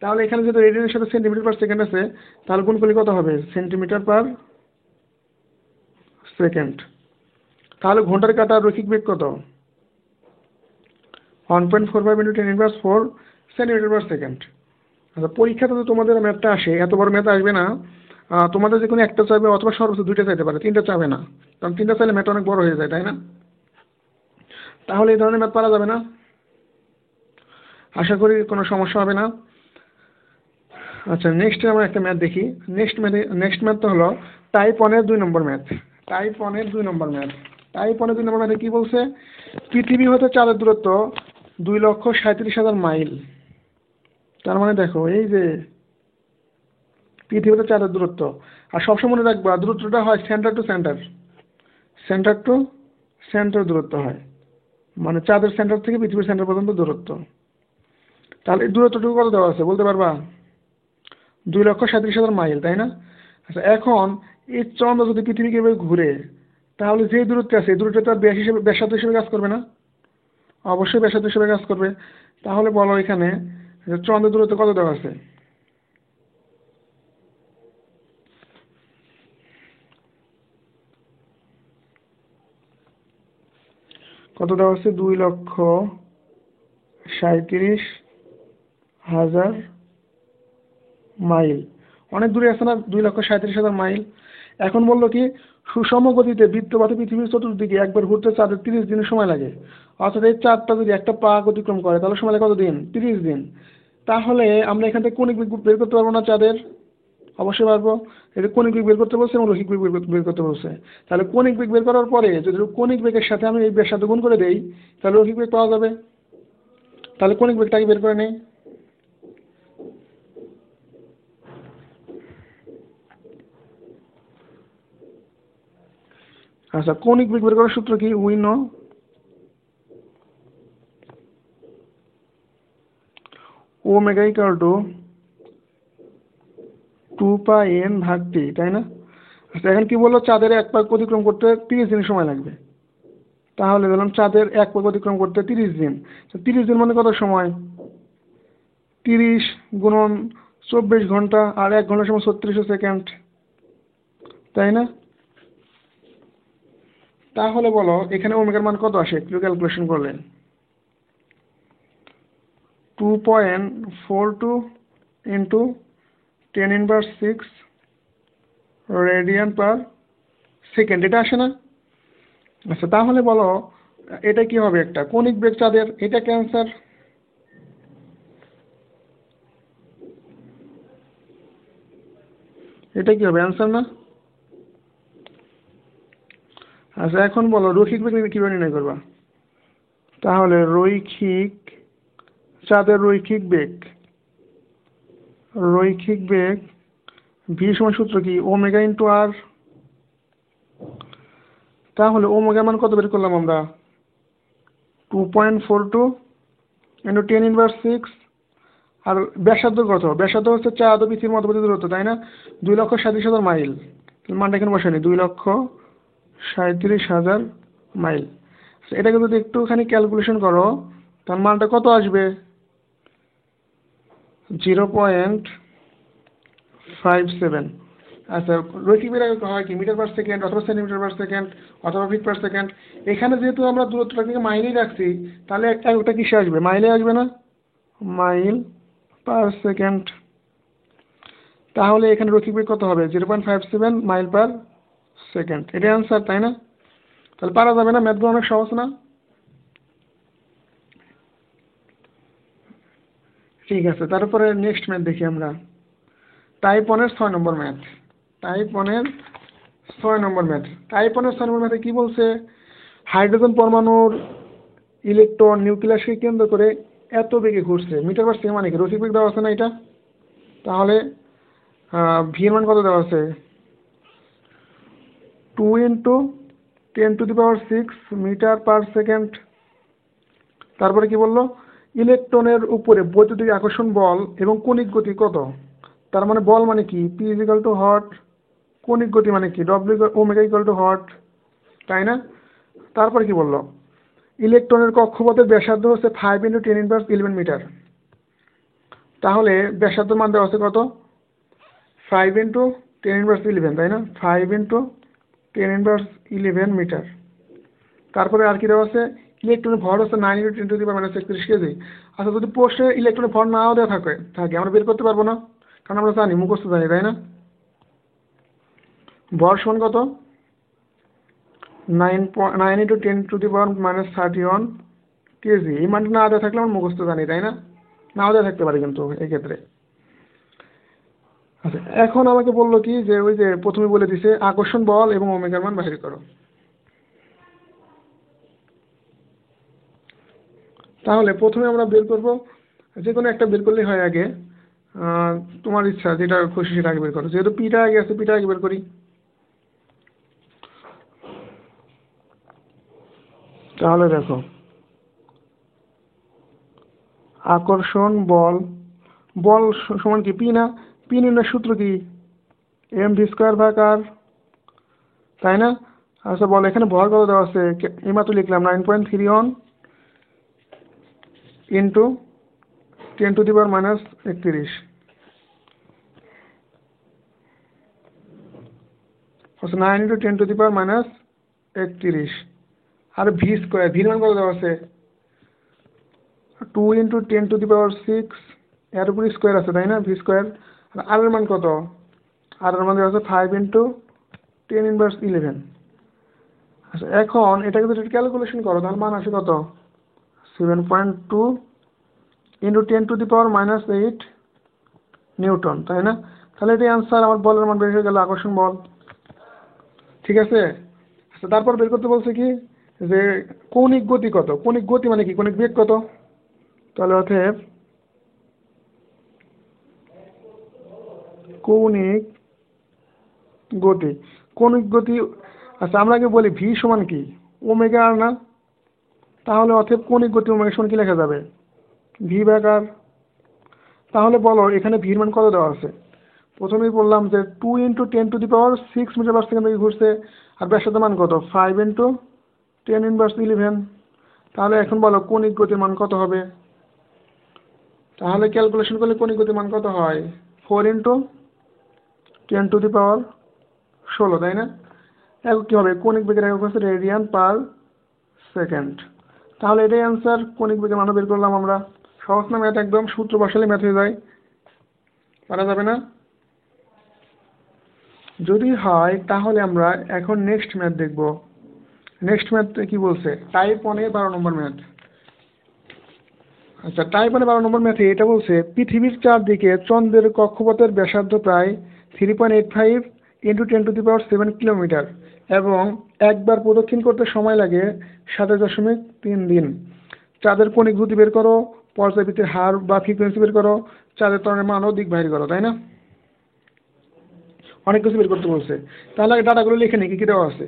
তাহলে এখানে যদি রেডিয়ানের সাথে সেন্টিমিটার পার সেকেন্ড আছে তাহলে গুণ করলে কত হবে? Centimetre per second. তাহলে ঘন্টার কাঁটার রৈখিক বেগ কত? 1.45 × 10⁻⁴ সেন্টিমিটার পার সেকেন্ড। আচ্ছা, পরীক্ষাতে তো তোমাদের ম্যাথটা আসে, এত বড় ম্যাথ আসবে না। তোমাদের যে কোনো একটা চাইবে অথবা সর্বোচ্চ 2টা চাইতে পারে, 3টা চাবে না, কারণ 3টা চাইলে ম্যাথ অনেক বড় হয়ে যায়, তাই না? তাহলে এই ধরনের ম্যাথ পারা যাবে না, আশা করি কোনো সমস্যা হবে না। আচ্ছা, নেক্সট আমরা একটা ম্যাথ দেখি। নেক্সট ম্যাথটা হলো টাইপ 1-এর 2 নম্বর ম্যাথ। টাইপ 1-এর 2 নম্বর ম্যাথ। টাইপ 1-এর 2 নম্বর ম্যাথে কি বলছে? পৃথিবী হতে চাঁদের দূরত্ব 2,37,000 মাইল। তার মানে দেখো এই যে পৃথিবীতে চাঁদের দূরত্ব, আর সবসময় মনে রাখবা দূরত্বটা হয় centre to centre, centre to centre দূরত্ব হয়, মানে চাঁদের সেন্টার থেকে পৃথিবীর সেন্টার পর্যন্ত দূরত্ব। তাহলে এই দূরত্বটুকু কত দেওয়া আছে বলতে পারবা? 2,37,000 মাইল, তাই না? আচ্ছা, এখন এই চন্দ্র যদি পৃথিবীকে এভাবে ঘুরে তাহলে যে দূরত্বে আছে এই দূরত্বটা তার ব্যাসার্ধ হিসেবে কাজ করবে না? অবশ্যই ব্যাসার্ধ হিসেবে কাজ করবে। তাহলে বলো এখানে চন্দ্রের দূরত্ব কত দেওয়া আছে? কত দেওয়া আছে? 2,37,000 মাইল। অনেক দূরে আছে না 2,37,000 মাইল। এখন বললো কি সুষম গতিতে বৃত্তপথে পৃথিবীর চতুর্দিকে একবার ঘুরতে চাঁদের 30 দিনের সময় লাগে। অর্থাৎ এই চাঁদটা যদি একটা পাক অতিক্রম করে তাহলে সময় লাগে কত দিন? 30 দিন। তাহলে আমরা এখান থেকে কৌণিক বেগ বের করতে পারবো না চাঁদের? অবশ্যই পারবো। এটা কৌণিক বেগ বের করতে বলছে এবং রৈখিক বেগ বের করতে বলছে। তাহলে কৌণিক বেগ বের করার পরে যদি কৌণিক বেগের সাথে আমি এই ব্যাসার্ধ গুণ করে দেই তাহলে রৈখিক বেগ পাওয়া যাবে। তাহলে কৌণিক বেগটাকে বের করে নেই। আচ্ছা, কৌণিক বেগ বের করার সূত্র কি? We know omega equal to 2πn/t, তাই না? আচ্ছা, এখন কি বললো? চাঁদের এক পাক অতিক্রম করতে 30 দিন সময় লাগবে। তাহলে বললাম চাঁদের এক পাক অতিক্রম করতে 30 দিন। 30 দিন মানে কত সময়? 30 গুণন 24 ঘন্টা, আর 1 ঘন্টার সময় 3600 সেকেন্ড, তাই না? তাহলে বলো এখানে ওমেগার মান কত আসে একটু ক্যালকুলেশন করলেন? 2.42 × 10⁻⁶ রেডিয়ান পার সেকেন্ড, এটা আসে না? আচ্ছা, তাহলে বলো এটা কি হবে? একটা কৌণিক বেগ চাঁদের, এটা ক্যান্সার। এটা কি হবে? অ্যান্সার না? আচ্ছা, এখন বলো রৈখিক বেগ কিভাবে নির্ণয় করবা? তাহলে চাঁদের রৈখিক বেগ ভি সমান সূত্র কি? ওমেগা ইন্টু আর। তাহলে ওমেগা মান কত বের করলাম আমরা? 2.42 × 10⁻⁶। আর ব্যাসার্ধ কত? ব্যাসার্ধ হচ্ছে চাঁদ ও পৃথিবীর মধ্যবর্তী দূরত্ব, তাই না? 2,37,000 মাইল। মানটা এখানে বসানি, 2,37,000 মাইল। এটাকে যদি একটুখানি ক্যালকুলেশন করো তার মানটা কত আসবে? 0.57। আচ্ছা, রৈখিক বেগ হয় কি মিটার পার সেকেন্ড অথবা সেন্টিমিটার পার সেকেন্ড অথবা ফিট পার সেকেন্ড। এখানে যেহেতু আমরা দূরত্বটাকে মাইলেই রাখছি, তাহলে একটা কিসে আসবে, মাইলে আসবে না, মাইল পার সেকেন্ড। তাহলে এখানে রৈখিক বেগ কত হবে, 0.57 মাইল পার সেকেন্ড। এটাই অ্যান্সার, তাই না? তাহলে পারা যাবে না, ম্যাথগুলো অনেক সহজ না? ঠিক আছে, তারপরে নেক্সট ম্যাথ দেখি আমরা। টাইপ 1-এর 6 নম্বর ম্যাথ। টাইপ 1-এর 6 নম্বর ম্যাথ। টাইপ 1-এর 6 নম্বর ম্যাথে কি বলছে, হাইড্রোজেন পরমাণুর ইলেকট্রন নিউক্লিয়াসকে কেন্দ্র করে এত বেগে ঘুরছে, মিটার পার সেকেন্ড মানে কি, রৈখিক বেগ দেওয়া আছে না এটা? তাহলে ভি এর মান কত দেওয়া আছে, 2 × 10⁶ মিটার পার সেকেন্ড। তারপরে কি বললো, ইলেকট্রনের উপরে বৈদ্যুতিক আকর্ষণ বল এবং কণিক গতি কত। তার মানে বল মানে কি, পি ইজ ইকাল টু হট, কণিক গতি মানে কি, ডব্লিউ ওমেগা ইকাল টু হট, তাই না? তারপরে কি বললো, ইলেকট্রনের কক্ষপথের ব্যাসার্ধ হচ্ছে 5 × 10⁻11 মিটার। তাহলে ব্যাসার্ধ মান দেওয়া আছে কত, 5 × 10⁻11, তাই না? 5 × 10⁻11 মিটার। তারপরে আর কি দেওয়া আছে, ইলেকট্রনের ভর হচ্ছে 9 × 10⁻31 কেজি। আচ্ছা, যদি প্রশ্নে ইলেকট্রনের ভর নাও দেওয়া থাকে আমরা বের করতে পারবো না, কারণ আমরা জানি, মুখস্থ জানি, তাই না? ভর সমান কত, 9 × 10⁻31 কেজি। এই মানটা না দেওয়া থাকলে আমরা মুখস্থ জানি, তাই না? নাও দেওয়া থাকতে পারে কিন্তু এই ক্ষেত্রে। আচ্ছা, এখন আমাকে বললো কি, যে ওই যে প্রথমে বলে দিছে আকর্ষণ বল এবং ওমেগার মান বাহির করো। তাহলে প্রথমে আমরা বের করব, যে কোনো একটা বের করলেই হয় আগে। তোমার ইচ্ছা, যেটা খুশি সেটা আগে বের করো, যেহেতু পিটা আগে আছে পিটা আগে বের করি। তাহলে দেখো, আকর্ষণ বল, বল সমান কি, পি না? পি নির্ণয়ের সূত্র কি, mv² r, তাই না? আচ্ছা বল, এখানে ভর কত দেওয়া আছে, এইমাত্র লিখলাম 9.31 × 10⁻31। আচ্ছা, 9 × 10⁻31। আর v², ভি মান কত দেওয়া আছে, 2 × 10⁶, এর উপরে স্কোয়ার আছে, তাই না, v²। আর আর এর মান কত, আর এর মান দেওয়া আছে 5 × 10⁻11। আচ্ছা, এখন এটাকে যদি ক্যালকুলেশন করো, তাহলে মান আসে কত, 7.2 × 10⁻8 নিউটন, তাই না? তাহলে এটাই অ্যান্সার, আমার বলের মান বের হয়ে গেল, আকর্ষণ বল। ঠিক আছে। আচ্ছা, তারপর বের করতে বলছে কি, যে কৌণিক গতি কত, কৌণিক গতি মানে কি, কৌণিক বেগ কত। তাহলে অতএব কৌণিক গতি, কৌণিক গতি। আচ্ছা, আমরা আগে বলি ভি সমান কি, ওমেগা আর না? তাহলে অতএব কৌণিক গতি ওমেগা সমান কি লেখা যাবে, v/r। তাহলে বলো এখানে ভির মান কত দেওয়া আছে। প্রথমেই বললাম যে 2 × 10⁻6 মিটার পার সেকেন্ড থেকে ঘুরছে, আর ব্যাসার্ধ মান কত, 5 × 10⁻11। তাহলে এখন বলো কৌণিক গতির মান কত হবে। তাহলে ক্যালকুলেশন করলে কৌণিক গতির মান কত হয়, 4 × 10⁻16, তাই না? একক কি হবে, কৌণিক বেগের একক হচ্ছে রেডিয়ান পার সেকেন্ড। তাহলে এটাই অ্যান্সার, কৌণিক বেগের মান বের করলাম আমরা। সহজ না ম্যাথ, একদম সূত্র বসালে ম্যাথ হয়ে যায়, পারা যাবে না। যদি হয় তাহলে আমরা এখন নেক্সট ম্যাথ দেখব। নেক্সট ম্যাথ কি বলছে, টাইপ 1-এর 12 নম্বর ম্যাথ। আচ্ছা, টাইপ 1-এর 12 নম্বর ম্যাথে এটা বলছে, পৃথিবীর চারদিকে চন্দ্রের কক্ষপথের ব্যাসার্ধ প্রায় 3.85 × 10⁻7 কিলোমিটার এবং একবার প্রদক্ষিণ করতে সময় লাগে 27.3 দিন। চাঁদের কণিক গতি বের করো, পর্যায়বৃত্তের হার বা ফ্রিকোয়েন্সি বের করো, চাঁদের ত্বরণের মান ও দিক বাহির করো, তাই না? অনেক কিছু বের করতে বলছে। তাহলে আগে ডাটাগুলো লিখে নিই, কি কি দেওয়া আছে।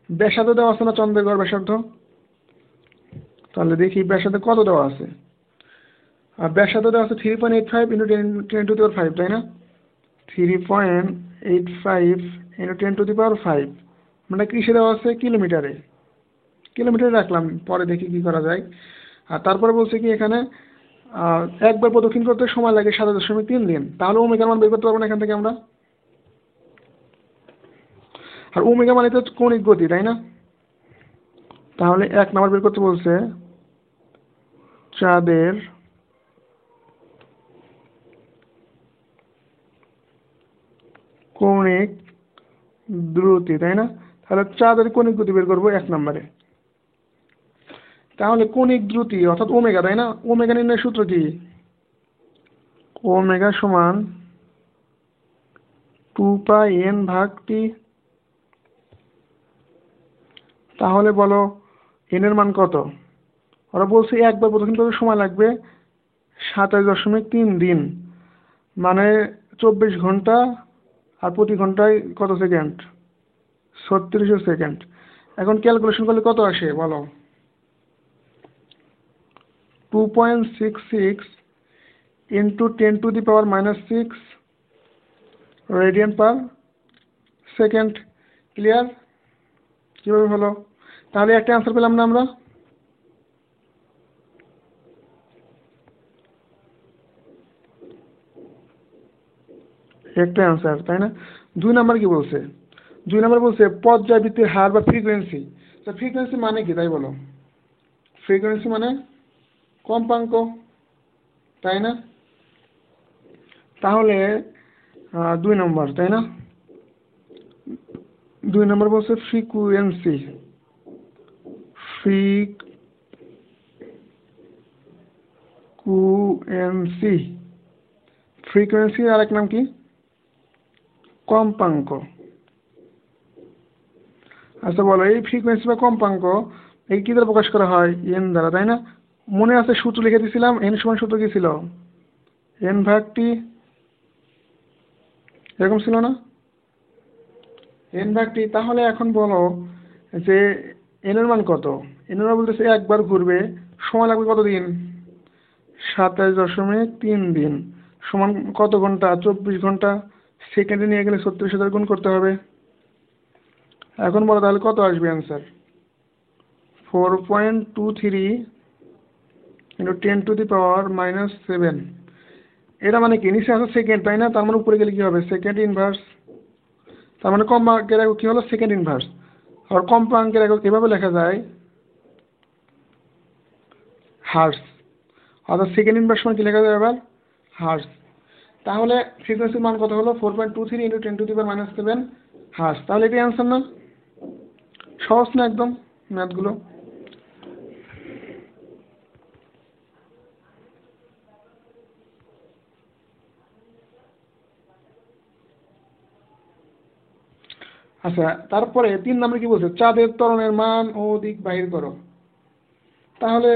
ব্যাসার্ধ দেওয়া আছে না, চন্দ্রের গড় ব্যাসার্ধ। তাহলে দেখি ব্যাসার্ধ কত দেওয়া আছে। আর ব্যাসার্ধ দেওয়া আছে 3.85 × 10⁻5, তাই না? 3.85 × 10⁻5 মানে কিসে দেওয়া আছে, কিলোমিটারে। কিলোমিটারে রাখলাম, পরে দেখি কি করা যায়। আর তারপরে বলছে কি এখানে, একবার প্রদক্ষিণ করতে সময় লাগে 27.3 দিন। তাহলে ওমেগার মান বের করতে পারবো না এখান থেকে আমরা। আর ওমেগা মানে তো কৌণিক গতি, তাই না? তাহলে 1 নাম্বার বের করতে বলছে চাঁদের কৌণিক দ্রুতি, তাই না? তাহলে চাঁদের কৌণিক গতি বের করবো 1 নম্বরে। তাহলে কৌণিক দ্রুতি অর্থাৎ ওমেগা, তাই না? ওমেগা নির্ণয়ের সূত্র কি? ওমেগা সমান 2πn/t। তাহলে বলো n এর মান কত? ওরা বলছে একবার প্রদক্ষিণ করতে সময় লাগবে 27.3 দিন, মানে 24 ঘন্টা, আর প্রতি ঘন্টায় কত সেকেন্ড? 3600 সেকেন্ড। এখন ক্যালকুলেশন করলে কত আসে বলো? 2.66 into 10⁻⁻6 radian per second. Clear? কিভাবে হলো? তাহলে একটা অ্যান্সার পেলাম না আমরা? একটা অ্যান্সার, তাই না? 2 নাম্বার কি বলছে? 2 নাম্বার বলছে পর্যায়বৃত্তির হার বা ফ্রিকোয়েন্সি। তো ফ্রিকোয়েন্সি মানে কি তাই বলো? ফ্রিকোয়েন্সি মানে কম্পাঙ্ক, তাই না? তাহলে 2 নম্বর, তাই না? 2 নম্বর বলছে ফ্রিকুয়েন্সি। ফ্রিকুয়েন্সি ফ্রিকোয়েন্সির আরেক নাম কি? কম্পাঙ্ক। আচ্ছা বলো, এই ফ্রিকোয়েন্সি বা কম্পাঙ্ক এই কি দ্বারা প্রকাশ করা হয়? এন দ্বারা, তাই না? মনে আছে সূত্র লিখে দিয়েছিলাম, এন সমান সূত্র কি ছিল? n/t, এরকম ছিল না? n/t। তাহলে এখন বলো যে এন এর মান কত? এন এর মান বলতেছে একবার ঘুরবে, সময় লাগবে কত দিন? 27.3 দিন, সমান কত ঘন্টা? 24 ঘন্টা। সেকেন্ডে নিয়ে গেলে 36,000 গুণ করতে হবে। এখন বলো তাহলে কত আসবে অ্যান্সার? 4.23 ইন্টু 10⁻⁻7। এটা মানে কি? নিচে আছে সেকেন্ড, তাই না? তার মানে উপরে গেলে কি হবে? Second inverse. তার মানে কম্পাঙ্কের একক কি হলো? Second inverse. আর কম্পাঙ্কের একক এভাবে লেখা যায় হার্স। অর্থাৎ সেকেন্ড ইনভার্স সমান কি লেখা যায় এবার? হার্স। তাহলে ফ্রিকোয়েন্সির মান কত হলো? 4.23 ইন্টু 10⁻⁻7 হার্স। তাহলে এটাই অ্যান্সার না? সহজ না একদম ম্যাথগুলো? আচ্ছা, তারপরে 3 নম্বরে কি বলছে? চাঁদের ত্বরণের মান ও দিক বাহির করো। তাহলে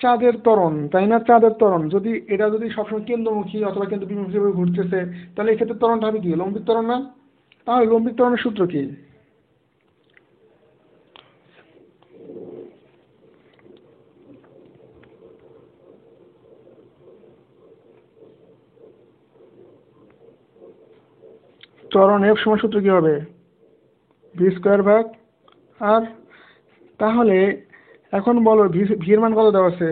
চাঁদের ত্বরণ, তাই না? চাঁদের ত্বরণ যদি এটা যদি সবসময় কেন্দ্রমুখী অথবা কেন্দ্র বিমুখী হিসেবে ঘুরতেছে, তাহলে এই ক্ষেত্রে ত্বরণটা হবে কি? লম্বিত ত্বরণ না? তাহলে লম্বিত ত্বরণের সূত্র কি? ত্বরণ এফ সমান সূত্র কি হবে? v² আর। তাহলে এখন বলো ভির মান কত দেওয়া আছে?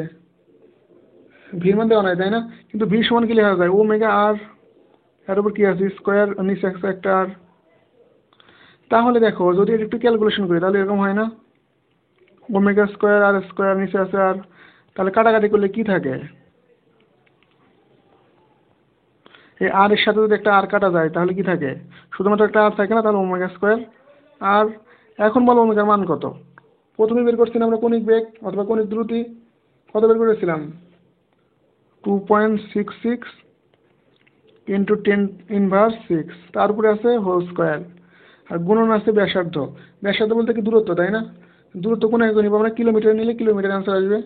ভির মান দেওয়া নাই, তাই না? কিন্তু ভি সমান কি লেখা যায়? ওমেগা আর, এর উপর কি আছে? স্কোয়ার, নিচে আছে একটা আর। তাহলে দেখো যদি এটা একটু ক্যালকুলেশন করি তাহলে এরকম হয় না? ওমেগা স্কোয়ার আর স্কোয়ার, নিচে আছে আর। তাহলে কাটাকাটি করলে কি থাকে? এই আর এর সাথে যদি একটা আর কাটা যায় তাহলে কি থাকে? শুধুমাত্র একটা আর থাকে না? তাহলে ওমেগা স্কোয়ার আর। এখন বলো ওমেগার মান কত? প্রথমে বের করছিলাম আমরা কৌণিক বেগ অথবা কৌণিক দ্রুতি। কত বের করেছিলাম? 2.66 ইন্টু 10⁻⁶, তার উপরে আছে হোল স্কোয়ার, আর গুণন আছে ব্যাসার্ধ। ব্যাসার্ধ বলতে কি দূরত্ব, তাই না? দূরত্ব কোন একক নিব আমরা? কিলোমিটার নিলে কিলোমিটার অ্যান্সার আসবে।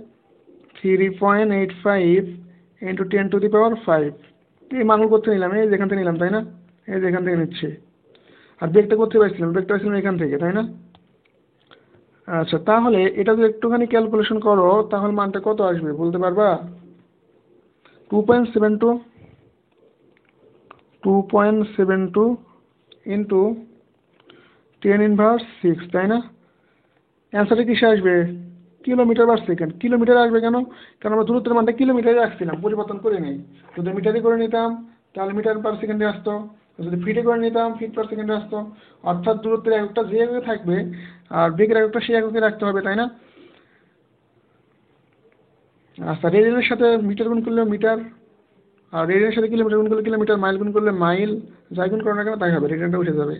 3.85 ইন্টু 10⁵ এই মানগুলো করতে নিলাম, এই যেখান থেকে নিলাম, তাই না? এই যেখান থেকে নিচ্ছি। আর বেগটা করতে পারছিলাম, বেগটা পাইছিলাম এখান থেকে, তাই না? আচ্ছা, তাহলে এটা যদি একটুখানি ক্যালকুলেশন করো তাহলে মানটা কত আসবে বলতে পারবা? 2.72 2.72 ইন্টু 10⁻⁶, তাই না? অ্যান্সারটা কিসে আসবে? Kilometre per second. কিলোমিটার আসবে কেন? কারণ আমরা দূরত্বের মানটা কিলোমিটারে রাখছিলাম, পরিবর্তন করে নেই। যদি মিটারে করে নিতাম তাহলে মিটার পার সেকেন্ডে আসতো। যদি ফিটে করে নিতাম ফিট পার সেকেন্ডে আসতো, অর্থাৎ দূরত্বের এককটা যে এককে থাকবে আর বেগের এককটা সেই এককে রাখতে হবে, তাই না? আচ্ছা, রেডিয়ানের সাথে মিটার গুণ করলে মিটার, আর রেডিয়ানের সাথে কিলোমিটার গুণ করলে কিলোমিটার, মাইল গুণ করলে মাইল, যাই গুণ করো না কেন তাই হবে, রেডিয়ানটা উঠে যাবে।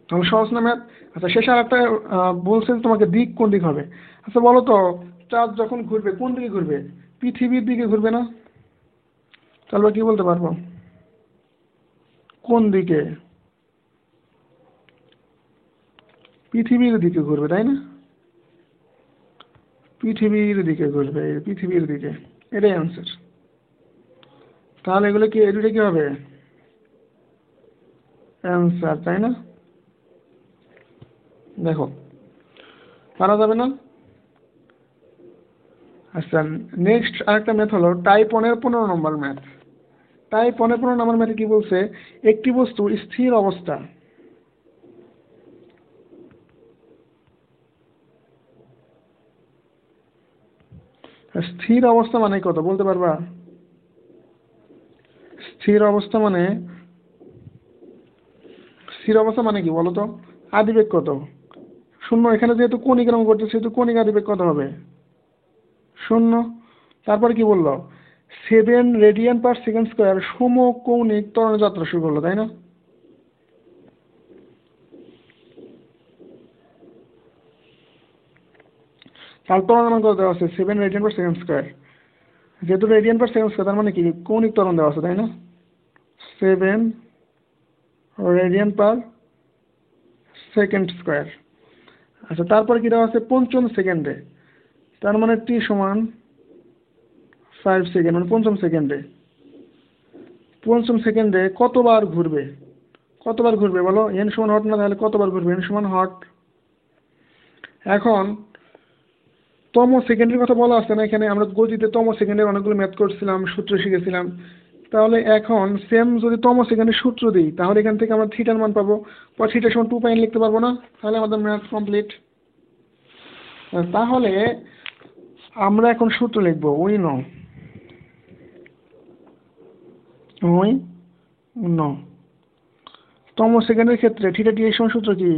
তাহলে সহজ না ম্যাথ? আচ্ছা, শেষে আর একটা বলছে তোমাকে দিক কোন দিক হবে। আচ্ছা বলো তো, চাঁদ যখন ঘুরবে কোন দিকে ঘুরবে? পৃথিবীর দিকে ঘুরবে না? তাহলে কি বলতে পারবো কোন দিকে? পৃথিবীর দিকে ঘুরবে, তাই না? পৃথিবীর দিকে ঘুরবে, পৃথিবীর দিকে, এটাই অ্যান্সার। তাহলে এগুলো কি, এগুলো কি হবে অ্যান্সার, তাই না? দেখো, পারা যাবে না? আচ্ছা, নেক্সট আরেকটা ম্যাথ হলো টাইপ 1-এর 15 নম্বর ম্যাথ। টাইপ 1-এর 15 নম্বর ম্যাথে কি বলছে, একটি বস্তু স্থির অবস্থা, স্থির অবস্থা মানে কত বলতে পারবা? স্থির অবস্থা মানে, স্থির অবস্থা মানে কি বলো তো? আদিবেগ কত? শূন্য। এখানে যেহেতু কণিক রঙ করছে সেহেতু কণিক আদিবেগ কত হবে? শূন্য। তারপরে কি বললো, 7 রেডিয়ান/সেকেন্ড স্কয়ার সমকৌণিক ত্বরণ যাত্রা শুরু করলো, তাই না? তার ত্বরণের মান কত দেওয়া আছে? 7 রেডিয়ান/সেকেন্ড স্কয়ার। যেহেতু রেডিয়ান/সেকেন্ড স্কয়ার তার মানে কি কৌণিক ত্বরণ দেওয়া আছে, তাই না? 7 রেডিয়ান/সেকেন্ড স্কয়ার। আচ্ছা, তারপরে কি দেওয়া আছে পঞ্চম সেকেন্ডে, তার মানে t=5 সেকেন্ড, মানে পঞ্চম সেকেন্ডে। পঞ্চম সেকেন্ডে কতবার ঘুরবে? কতবার ঘুরবে বলো? n=হট না, তাহলে কতবার ঘুরবে? n=হট। এখন তম সেকেন্ডের কথা বলা আছে না এখানে, আমরা গতিতে তম সেকেন্ডের অনেকগুলো ম্যাথ করছিলাম, সূত্র শিখেছিলাম। তাহলে এখন সেম যদি তম সেকেন্ডের সূত্র দিই তাহলে এখান থেকে আমরা থিটার মান পাবো, পর θ=2π লিখতে পারবো না? তাহলে আমাদের ম্যাথ কমপ্লিট। তাহলে আমরা এখন সূত্র লিখবো, উই নো তম সেকেন্ডের ক্ষেত্রে θ সূত্র কি?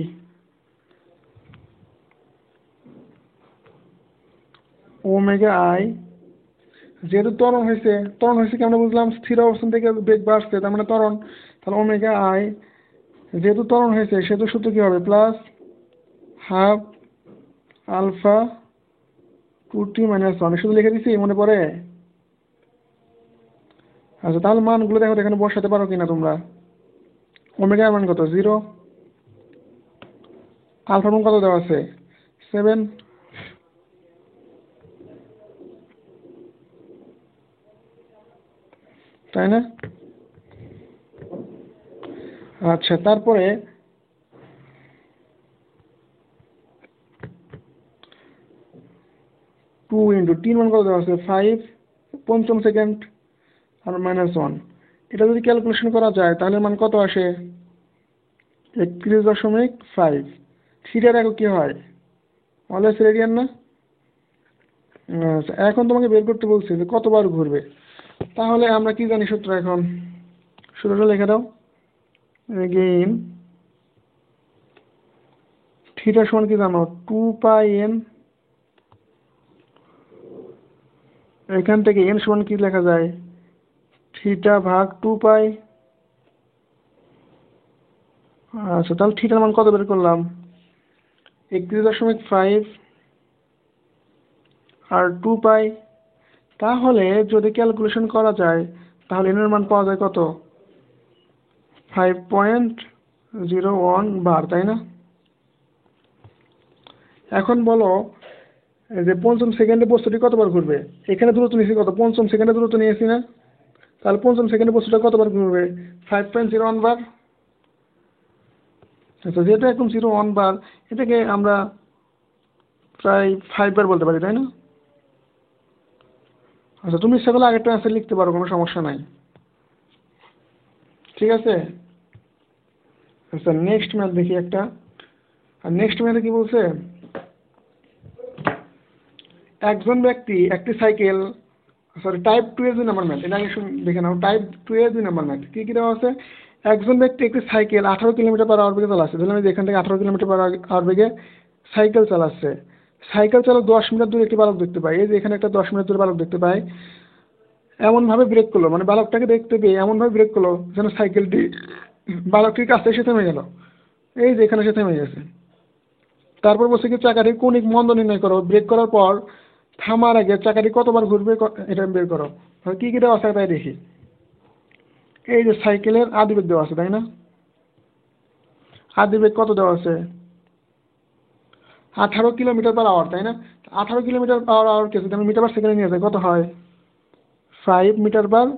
Omega I. যেহেতু ত্বরণ হয়েছে কি আমরা বুঝলাম, স্থির অবস্থান থেকে বেগ বাড়ছে তার মানে ত্বরণ। তাহলে ওমেগা আই, যেহেতু ত্বরণ হয়েছে সেহেতু সূত্র কি হবে? +12 আলফা 2t - 1। শুধু লিখে দিছি, মনে পড়ে? আচ্ছা, তাহলে মানগুলো দেখো এখানে বসাতে পারো কিনা তোমরা। ওমেগার মান কত? 0। আলফার মান কত দেওয়া আছে? 7। তাই না? আচ্ছা, তারপরে 2 ইন্টু টির মান কত দেওয়া আছে? 5 পঞ্চম সেকেন্ড আর -1। এটা যদি ক্যালকুলেশন করা যায় তাহলে মান কত আসে? 31.5। থিটার একক কি হয়? অলওয়েজ রেডিয়ান না? আচ্ছা, এখন তোমাকে বের করতে বলছি যে কতবার ঘুরবে। তাহলে আমরা কি জানি সূত্র? এখন সূত্রটা লিখে দাও। এগেইন থিটা সমান কি জানো? 2πn। এখান থেকে n সমান কি লেখা যায়? θ/2π। আচ্ছা, তাহলে থিটার মান কত বের করলাম? 31.5 আর 2π। তাহলে যদি ক্যালকুলেশন করা যায় তাহলে n এর মান পাওয়া যায় কত? 5.01 বার, তাই না? এখন বলো যে পঞ্চম সেকেন্ডে বস্তুটি কতবার ঘুরবে? এখানে দূরত্ব নিয়েছি কত? পঞ্চম সেকেন্ডে দূরত্ব নিয়েছি না? তাহলে পঞ্চম সেকেন্ডে বস্তুটা কতবার ঘুরবে? 5.01 বার। আচ্ছা, যেহেতু একদম 01 বার, এটাকে আমরা প্রায় 5 বার বলতে পারি, তাই না? আচ্ছা, তুমি ইচ্ছা করলে আগেরটা অ্যান্সার লিখতে পারো, কোনো সমস্যা নাই। ঠিক আছে। আচ্ছা, নেক্সট ম্যাথ দেখি একটা। আর নেক্সট ম্যাথে কি বলছে, একজন ব্যক্তি একটি সাইকেল সরি টাইপ 2 এর 2 নম্বর ম্যাথ, এটা আগে দেখে নাও। টাইপ 2 এর 2 নম্বর ম্যাথ কি দেওয়া আছে? একজন ব্যক্তি একটি সাইকেল 18 কিলোমিটার পার আওয়ার বেগে চালাচ্ছে। ধরলাম আমি এখান থেকে 18 কিলোমিটার পার আওয়ার বেগে সাইকেল চালাচ্ছে। সাইকেল চালা 10 মিটার দূরে একটি বালক দেখতে পাই। এই যে এখানে একটা 10 মিটার দূরে বালক দেখতে পাই। এমনভাবে ব্রেক করলো, মানে বালকটাকে দেখতে পেয়ে এমনভাবে ব্রেক করলো যেন সাইকেলটি বালকটির কাছে এসে থেমে গেল। এই যে এখানে এসে থেমে গেছে। তারপর বলছে কি চাকাটির কৌণিক মন্দ নির্ণয় করো। ব্রেক করার পর থামার আগে চাকাটি কতবার ঘুরবে এটা বের করো। কি দেওয়া আছে তাই দেখি। এই যে সাইকেলের আদিবেগ দেওয়া আছে, তাই না? আদিবেগ কত দেওয়া আছে? 18 কিলোমিটার পার আওয়ার, তাই না? 18 কিলোমিটার পার আওয়ারকে যদি আমি মিটার পার সেকেন্ডে নিয়ে যাই কত হয়? 5 মিটার পার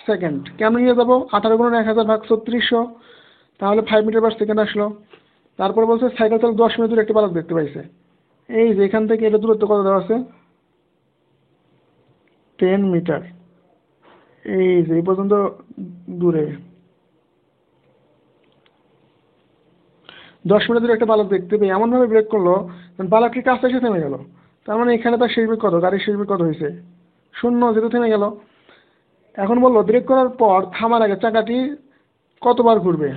সেকেন্ড। কেমন নিয়ে যাবো? 18 গুণন 1000 ভাগ 3600, তাহলে 5 মিটার পার সেকেন্ড আসলো। তারপর বলছে সাইকেল চালা 10 মিনিট দূরে একটি বালক দেখতে পাইছে। এই যে এখান থেকে এটা দূরত্ব কত দেওয়া আছে? 10 মিটার। এই যে এই পর্যন্ত দূরে 10 মিটার দূরে একটা বালক দেখতে পেয়ে এমনভাবে ব্রেক করলো বালকটির কাছে এসে থেমে গেল। তার মানে এখানে তার শেষ বেগ কত? গাড়ির শেষ বেগ কত হয়েছে? 0, যেহেতু থেমে গেল। এখন বললো ব্রেক করার পর থামার আগে চাকাটি কতবার ঘুরবে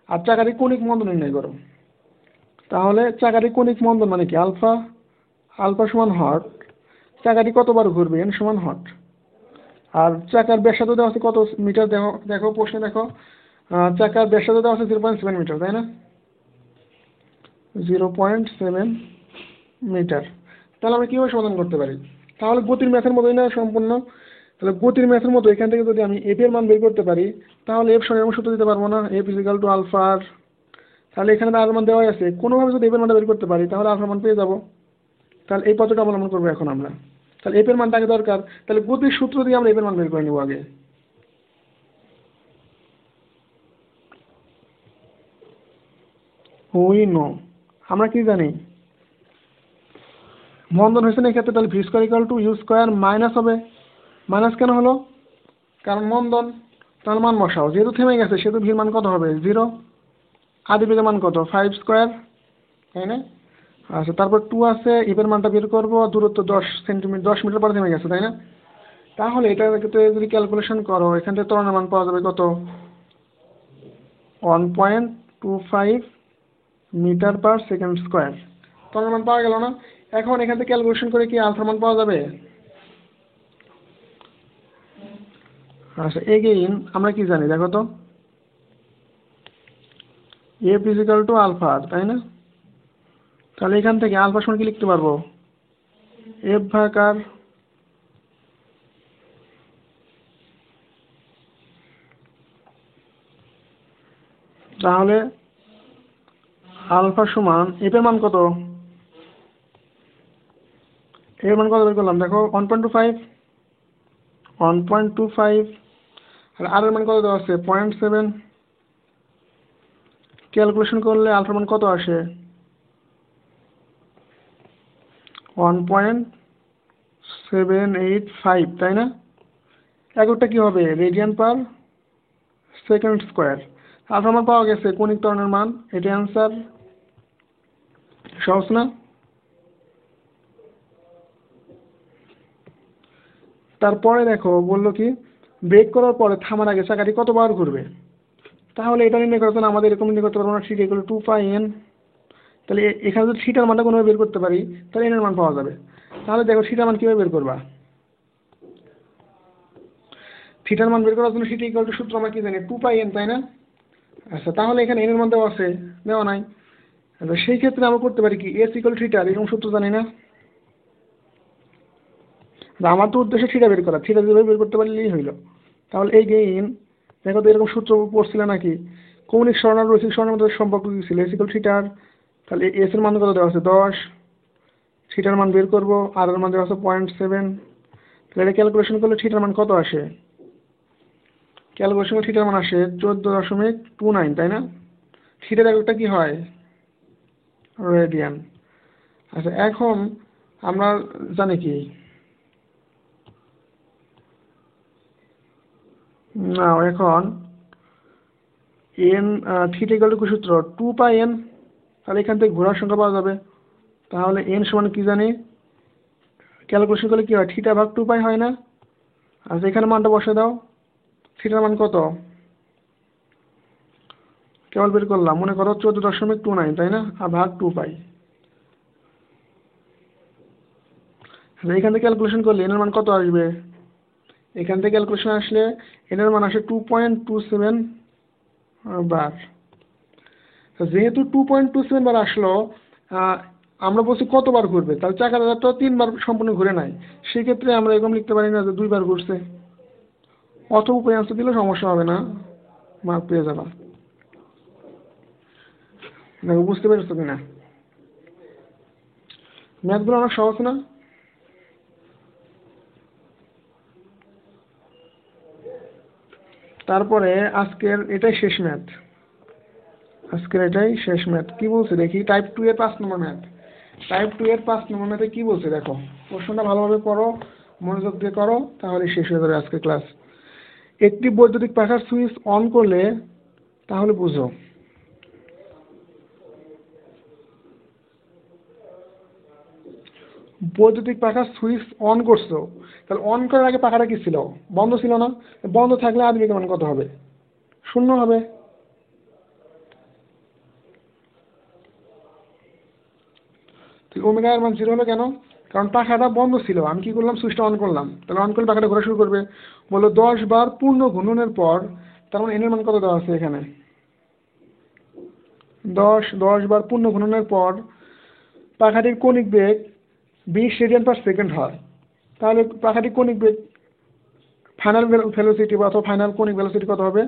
আর চাকাটি কৌণিক মন্দন নির্ণয় করো। তাহলে চাকাটি কৌণিক মন্দন মানে কি? আলফা। আলফা সমান হট। চাকাটি কতবার ঘুরবে? এন সমান হট। আর চাকার ব্যাসার্ধ দেওয়া আছে কত মিটার? দেখো দেখো প্রশ্নে দেখো, চাকার ব্যাসার্ধ দেওয়া আছে 0.7 মিটার, তাই না? 0.7 মিটার। তাহলে আমরা কীভাবে সমাধান করতে পারি? তাহলে গতির ম্যাথের মতোই না সম্পূর্ণ। তাহলে গতির ম্যাথের মতো এখান থেকে যদি আমি এফ এর মান বের করতে পারি তাহলে এফ সমান সূত্র দিতে পারবো না? এফ ইজিক্যাল টু আলফা আর। তাহলে এখানে আর মান দেওয়াই আছে, কোনোভাবে যদি এফ এর মানটা বের করতে পারি তাহলে আলফার মান পেয়ে যাবো। তাহলে এই পদ্ধতিটা অবলম্বন করবো এখন আমরা। তাহলে এফ এর মানটা আগে দরকার, তাহলে গতির সূত্র দিয়ে আমরা এফ এর মান বের করে নেবো আগে। উই নো, আমরা কি জানি? মন্দন হয়েছে না এক্ষেত্রে, তাহলে V square equal to U square minus হবে। মাইনাস কেন হলো? কারণ মন্দন। তাহলে মান বসাও, যেহেতু থেমে গেছে সেহেতু ভির মান কত হবে? 0। আদিবেগের মান কত? 5 স্কোয়ার, তাই না? আচ্ছা, তারপর 2 আছে, এফের মানটা বের করবো। দূরত্ব 10 সেন্টিমিটার, 10 মিটার পরে থেমে গেছে, তাই না? তাহলে এটা যদি ক্যালকুলেশন করো এখান থেকে ত্বরণের মান পাওয়া যাবে কত? 1.25 মিটার পার সেকেন্ড স্কোয়ার। ত্বরণের মান পাওয়া গেল না? এখন এখান থেকে ক্যালকুলেশন করে কি আলফার মান পাওয়া যাবে? আচ্ছা, এগেইন আমরা কি জানি দেখো তো, এফ ইজিক্যাল টু আলফা, তাই না? তাহলে এখান থেকে আলফা সমান কি লিখতে পারবো? এফ ভাগ আর। তাহলে আলফা সমান এফ এর মান কত? এর মান কত বের করলাম দেখো, 1.25। 1.25 আর আর এর মান কত দেওয়া আছে? 0.7। ক্যালকুলেশন করলে আলফার মান কত আসে? 1.785, তাই না? এককটা কি হবে? Radian per second square. আলফার মান পাওয়া গেছে, কৌণিক ত্বরণের মান। এটি অ্যান্সার। সহজ না? তারপরে দেখো বললো কি ব্রেক করার পরে থামার আগে চাকাটি কতবার ঘুরবে। তাহলে এটা নির্ণয় করার জন্য আমাদের এরকম নির্ণয় করতে পারবো না, থিটা ইকুয়াল টু 2πn। তাহলে এখানে যদি থিটার মানটা কোনোভাবে বের করতে পারি তাহলে এনের মান পাওয়া যাবে। তাহলে দেখো থিটার মান কীভাবে বের করবা? থিটার মান বের করার জন্য থিটা ইকুয়াল টু সূত্র আমরা কি জানি? 2πn, তাই না? আচ্ছা, তাহলে এখানে এনের মান দেওয়া আছে? দেওয়া নাই। আচ্ছা, সেই ক্ষেত্রে আমরা করতে পারি কি এস ইকুয়াল থিটা, এরকম সূত্র জানি না? আমার তো উদ্দেশ্য থিটা বের করা, থিটা যেভাবে বের করতে পারলেই হইলো। তাহলে এই গেইন দেখো তো এরকম সূত্র পড়ছিল নাকি? কৌণিক সরণ আর রৈখিক সরণের মধ্যে সম্পর্ক কি ছিল? এস ইকুয়াল থিটার। তাহলে এস এর মান কত দেওয়া আছে? 10। থিটার মান বের করবো, আর এর মান দেওয়া আছে 0.7। তাহলে এটা ক্যালকুলেশন করলে থিটার মান কত আসে? ক্যালকুলেশন করলে থিটার মান আসে 14.29, তাই না? থিটার এককটা কি হয়? রেডিয়ান। আচ্ছা, এখন আমরা জানি কি না, এখন এন থিটা ইকুয়াল টু সূত্র 2πn। তাহলে এখান থেকে ঘোরার সংখ্যা পাওয়া যাবে। তাহলে এন সমান কি জানি? ক্যালকুলেশন করলে কি হয়? থিটা ভাগ 2π হয় না? আচ্ছা এখানে মানটা বসে দাও, থিটার মান কত কেবল বের করলাম, মনে করো 14.29, তাই না, আর ভাগ 2 পাই। এখান থেকে ক্যালকুলেশন করলে এনের মান কত আসবে, এখান থেকে ক্যালকুলেশন আসলে এনের মান আসে 2.27 বার। যেহেতু 2.27 বার আসলো, আমরা বলছি কতবার ঘুরবে, তাহলে চাকাটা তো 3 বার সম্পূর্ণ ঘুরে নাই, সেক্ষেত্রে আমরা এরকম লিখতে পারি না যে 2 বার ঘুরছে। অথবা উপায় আনসার দিলে সমস্যা হবে না, মার্ক পেয়ে যাবা। দেখো বুঝতে পেরেছো কিনা, ম্যাথগুলো অনেক সহজ না। তারপরে আজকের এটাই শেষ ম্যাথ, কি বলছে দেখি, টাইপ 2 এর 5 নম্বর ম্যাথ। টাইপ 2 এর 5 নম্বর ম্যাথে কি বলছে দেখো, প্রশ্নটা ভালোভাবে পড়ো, মনোযোগ দিয়ে করো, তাহলে শেষ হয়ে যাবে আজকের ক্লাস। একটি বৈদ্যুতিক পাখার সুইচ অন করলে, তাহলে বুঝো, বৈদ্যুতিক পাখার সুইচ অন করছো, তাহলে অন করার আগে পাখাটা কি ছিল, বন্ধ ছিল না, বন্ধ থাকলে আদ্বিকের মান কত হবে, 0 হবে। ওমেগা এর মান 0 হলো কেন, কারণ পাখাটা বন্ধ ছিল, আমি কি করলাম, সুইচটা অন করলাম, তাহলে অন করলে পাখাটা ঘোরা শুরু করবে। বললো 10 বার পূর্ণ ঘূর্ণনের পর, তার মানে এনের মান কত দেওয়া আছে এখানে, 10 বার পূর্ণ ঘূর্ণনের পর পাখাটির কৌণিক বেগ 20 রেডিয়ান/সেকেন্ড হয়। তাহলে পাখাটির কৌণিক বেগ ফাইনাল ভেলোসিটি বা অথবা ফাইনাল কৌণিক ভেলোসিটি কত হবে,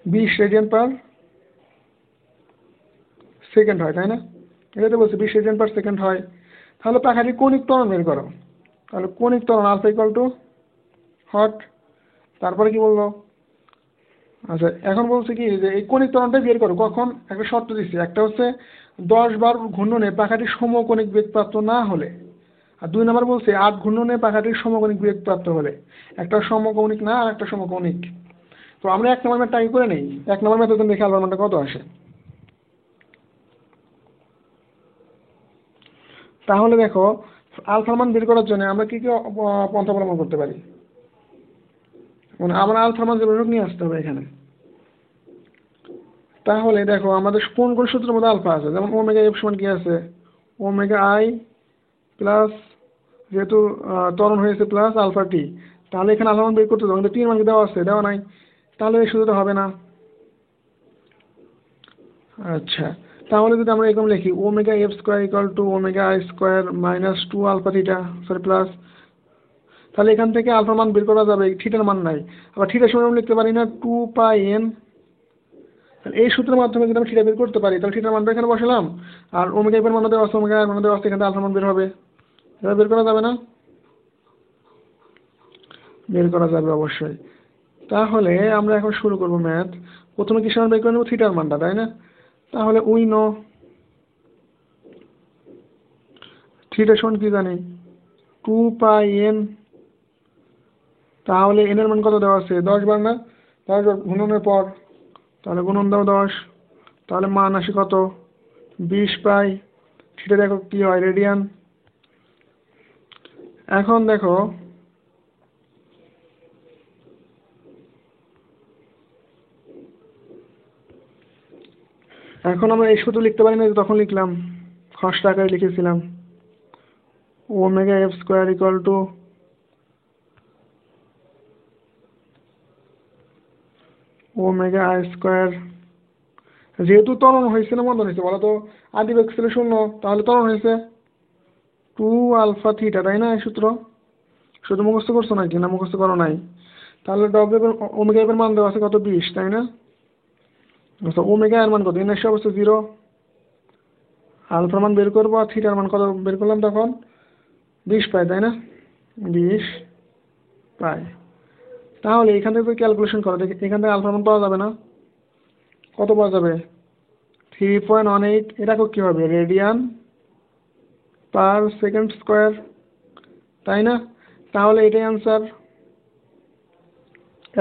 20 রেডিয়ান/সেকেন্ড হয়, তাই না, এটা তো বলছে 20 রেডিয়ান/সেকেন্ড হয়। তাহলে পাখাটির কৌণিক ত্বরণ বের করো, তাহলে কৌণিক ত্বরণ আলফা ইকুয়াল টু হট। তারপরে কি বলবো, আচ্ছা এখন বলছে কি যে এই কৌণিক ত্বরণটা বের করো, কখন, একটা শর্ত দিচ্ছে, একটা হচ্ছে 10 বার ঘূর্ণনে পাখাটির সমকৌণিক বেগ প্রাপ্ত না হলে, আর 2 নম্বর বলছে 8 ঘূর্ণনে পাখাটির সমকৌণিক বেগ প্রাপ্ত হলে। একটা সমকৌণিক না আর একটা সমকৌণিক। তো আমরা 1 নম্বর ম্যাথ ট্রাই করে নেই, 1 নম্বর ম্যাথে দেখে আলফার মানটা কত আসে। তাহলে দেখো আলফার মান বের করার জন্য আমরা কি কি পন্থা অবলম্বন করতে পারি, মানে আমরা আলফার মান যেভাবে নিয়ে আসতে হবে এখানে। তাহলে দেখো আমাদের কোন কোন সূত্রের মধ্যে আলফা আছে, যেমন ওমেগা এফ সমান কি আছে, ওমেগা আই প্লাস, যেহেতু ত্বরণ হয়েছে প্লাস আলফা টি, তাহলে এখানে আলফা মান বের করতে হবে, কিন্তু টির মান দেওয়া আছে, দেওয়া নাই, তাহলে এই সূত্রটা হবে না। আচ্ছা তাহলে যদি আমরা এরকম লিখি, omega F square equal to omega I square minus 2 alpha theta, sorry plus, তাহলে এখান থেকে আলফা মান বের করা যাবে, থিটার মান নাই, আবার থিটার সময় আমরা লিখতে পারি না 2 পাই এন। এই সূত্রের মাধ্যমে যদি আমি থিটা বের করতে পারি, তাহলে থিটার মানটা এখানে বসালাম, আর ওমেগা এর মান দেওয়া আছে, ওমেগা এর মান দেওয়া আছে, এখান থেকে আলফা মান বের হবে, এটা বের করা যাবে না, বের করা যাবে অবশ্যই। তাহলে আমরা এখন শুরু করব ম্যাথ। প্রথমে কিসের মান বের করে নেব, থিটার মানটা, তাই না, তাহলে উই নো থিটা সমান কি জানি 2 পাই এন। তাহলে এন এর মান কত দেওয়া আছে, 10 বার না, 10 বার গুণনের পর, তাহলে গুণন দাও 10, তাহলে মান আসে কত, 20 পাই, থিটা দেখো কি হয়, রেডিয়ান। এখন দেখো এখন আমরা এই সূত্র লিখতে পারি না, তখন লিখলাম, খসড়া আকারে লিখেছিলাম, omega F square equal to omega I square, যেহেতু ত্বরণ হয়েছে না মন্দন হয়েছে বলো তো, আদি বেগ ছিল 0, তাহলে ত্বরণ হয়েছে 2 আলফা থিটা, তাই না, এই সূত্র শুধু মুখস্থ করছো নাকি, না মুখস্থ করো নাই, তাহলে ডব্লিউ ওমেগা এর মান দেওয়া আছে কত, 20, তাই না। আচ্ছা ওমেগা এর মান কত, এন এর অবস্থা 0, আলফার মান বের করবো, আর থিটার মান কত বের করলাম তখন, 20 পাই, তাই না, 20 পাই। তাহলে এখান থেকে ক্যালকুলেশন করো, দেখি এখান থেকে আলফার মান পাওয়া যাবে না, কত পাওয়া যাবে, 3.18, এটা কি হবে, রেডিয়ান/সেকেন্ড স্কোয়ার, তাই না। তাহলে এটাই অ্যান্সার,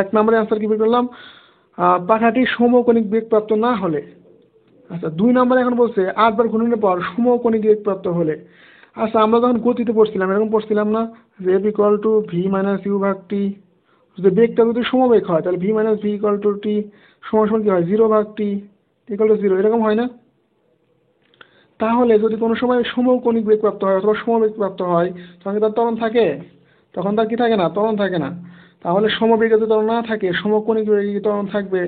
1 নম্বরের অ্যান্সার কি বের করলাম, পাখাটি সমকোণিক বেগ প্রাপ্ত না হলে। আচ্ছা 2 নম্বরে এখন বলছে 8 বার ঘূর্ণনের পর সমকোণিক বেগ প্রাপ্ত হলে। আচ্ছা, আমরা যখন গতিতে পড়ছিলাম এরকম পড়ছিলাম না যে F equal to V minus U ভাগ টি, যদি বেগটা যদি সমবেগ হয় তাহলে V minus V equal to T সমান সমান কি হয়, জিরো ভাগ টি ইকুয়াল টু জিরো, এরকম হয় না? তাহলে যদি কোনো সময় সমকৌণিক বেগ প্রাপ্ত হয় অথবা সমবেগ প্রাপ্ত হয় তখন কি তার ত্বরণ থাকে? তখন তার কি থাকে না, ত্বরণ থাকে না। তাহলে সমবেগে যদি ত্বরণ না থাকে সমকৌণিক বেগে কি ত্বরণ থাকবে?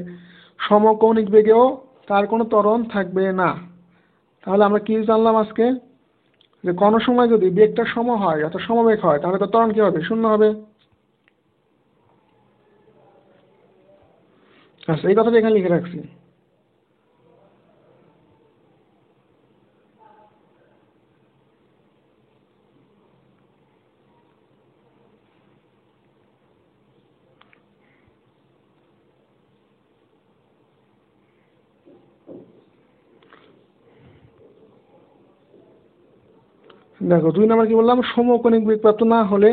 সমকৌণিক বেগেও তার কোনো ত্বরণ থাকবে না। তাহলে আমরা কি জানলাম আজকে, যে কোনো সময় যদি বেগটা সম হয় অর্থাৎ সমবেগ হয় তাহলে তার ত্বরণ কি হবে, শূন্য হবে। আচ্ছা, এই কথাটা এখানে লিখে রাখছি। দেখো 2 নাম্বার কি বললাম, সমকোণিক বেগ প্রাপ্ত না হলে,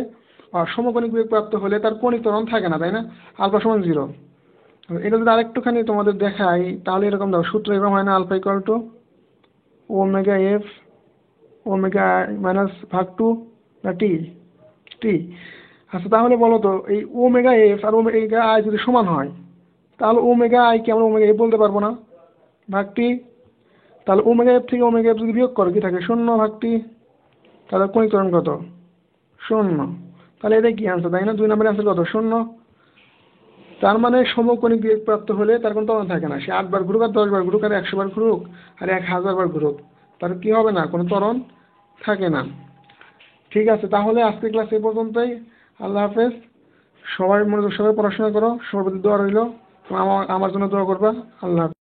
আর সমকোণিক বেগ প্রাপ্ত হলে তার কণিক ত্বরণ থাকে না, তাই না? আলফা সমান জিরো। এটা যদি আরেকটুখানি তোমাদের দেখাই তাহলে এরকম দেখো, সূত্র এরকম হয় না, alpha equal to omega F omega minus ভাগ টু না টি টি। আচ্ছা, তাহলে বলো তো এই ওমেগা এফ আর ওমেগা আই যদি সমান হয় তাহলে ওমেগা আই কে আমরা ওমেগা এফ বলতে পারবো না, ভাগ টি। তাহলে ওমেগা এফ থেকে ওমেগা এফ যদি বিয়োগ করো কি থাকে, শূন্য ভাগ টি। তাহলে কণিক ত্বরণ কত, শূন্য। তাহলে এটা কি আনসার, তাই না? 2 নম্বরের আনসার কত, শূন্য। তার মানে সমকোণিক বেগ প্রাপ্ত হলে তার কোনো ত্বরণ থাকে না, সে 8 বার ঘুরুক আর 10 বার ঘুরুক আর 100 বার ঘুরুক আর 1000 বার ঘুরুক, তার কি হবে না, কোনো ত্বরণ থাকে না। ঠিক আছে, তাহলে আজকের ক্লাস এই পর্যন্তই। আল্লাহ হাফেজ। সবাই মনোযোগ সবাই পড়াশোনা করো, সবার প্রতি দোয়া রইল। আমার জন্য দোয়া করবা। আল্লাহ হাফেজ।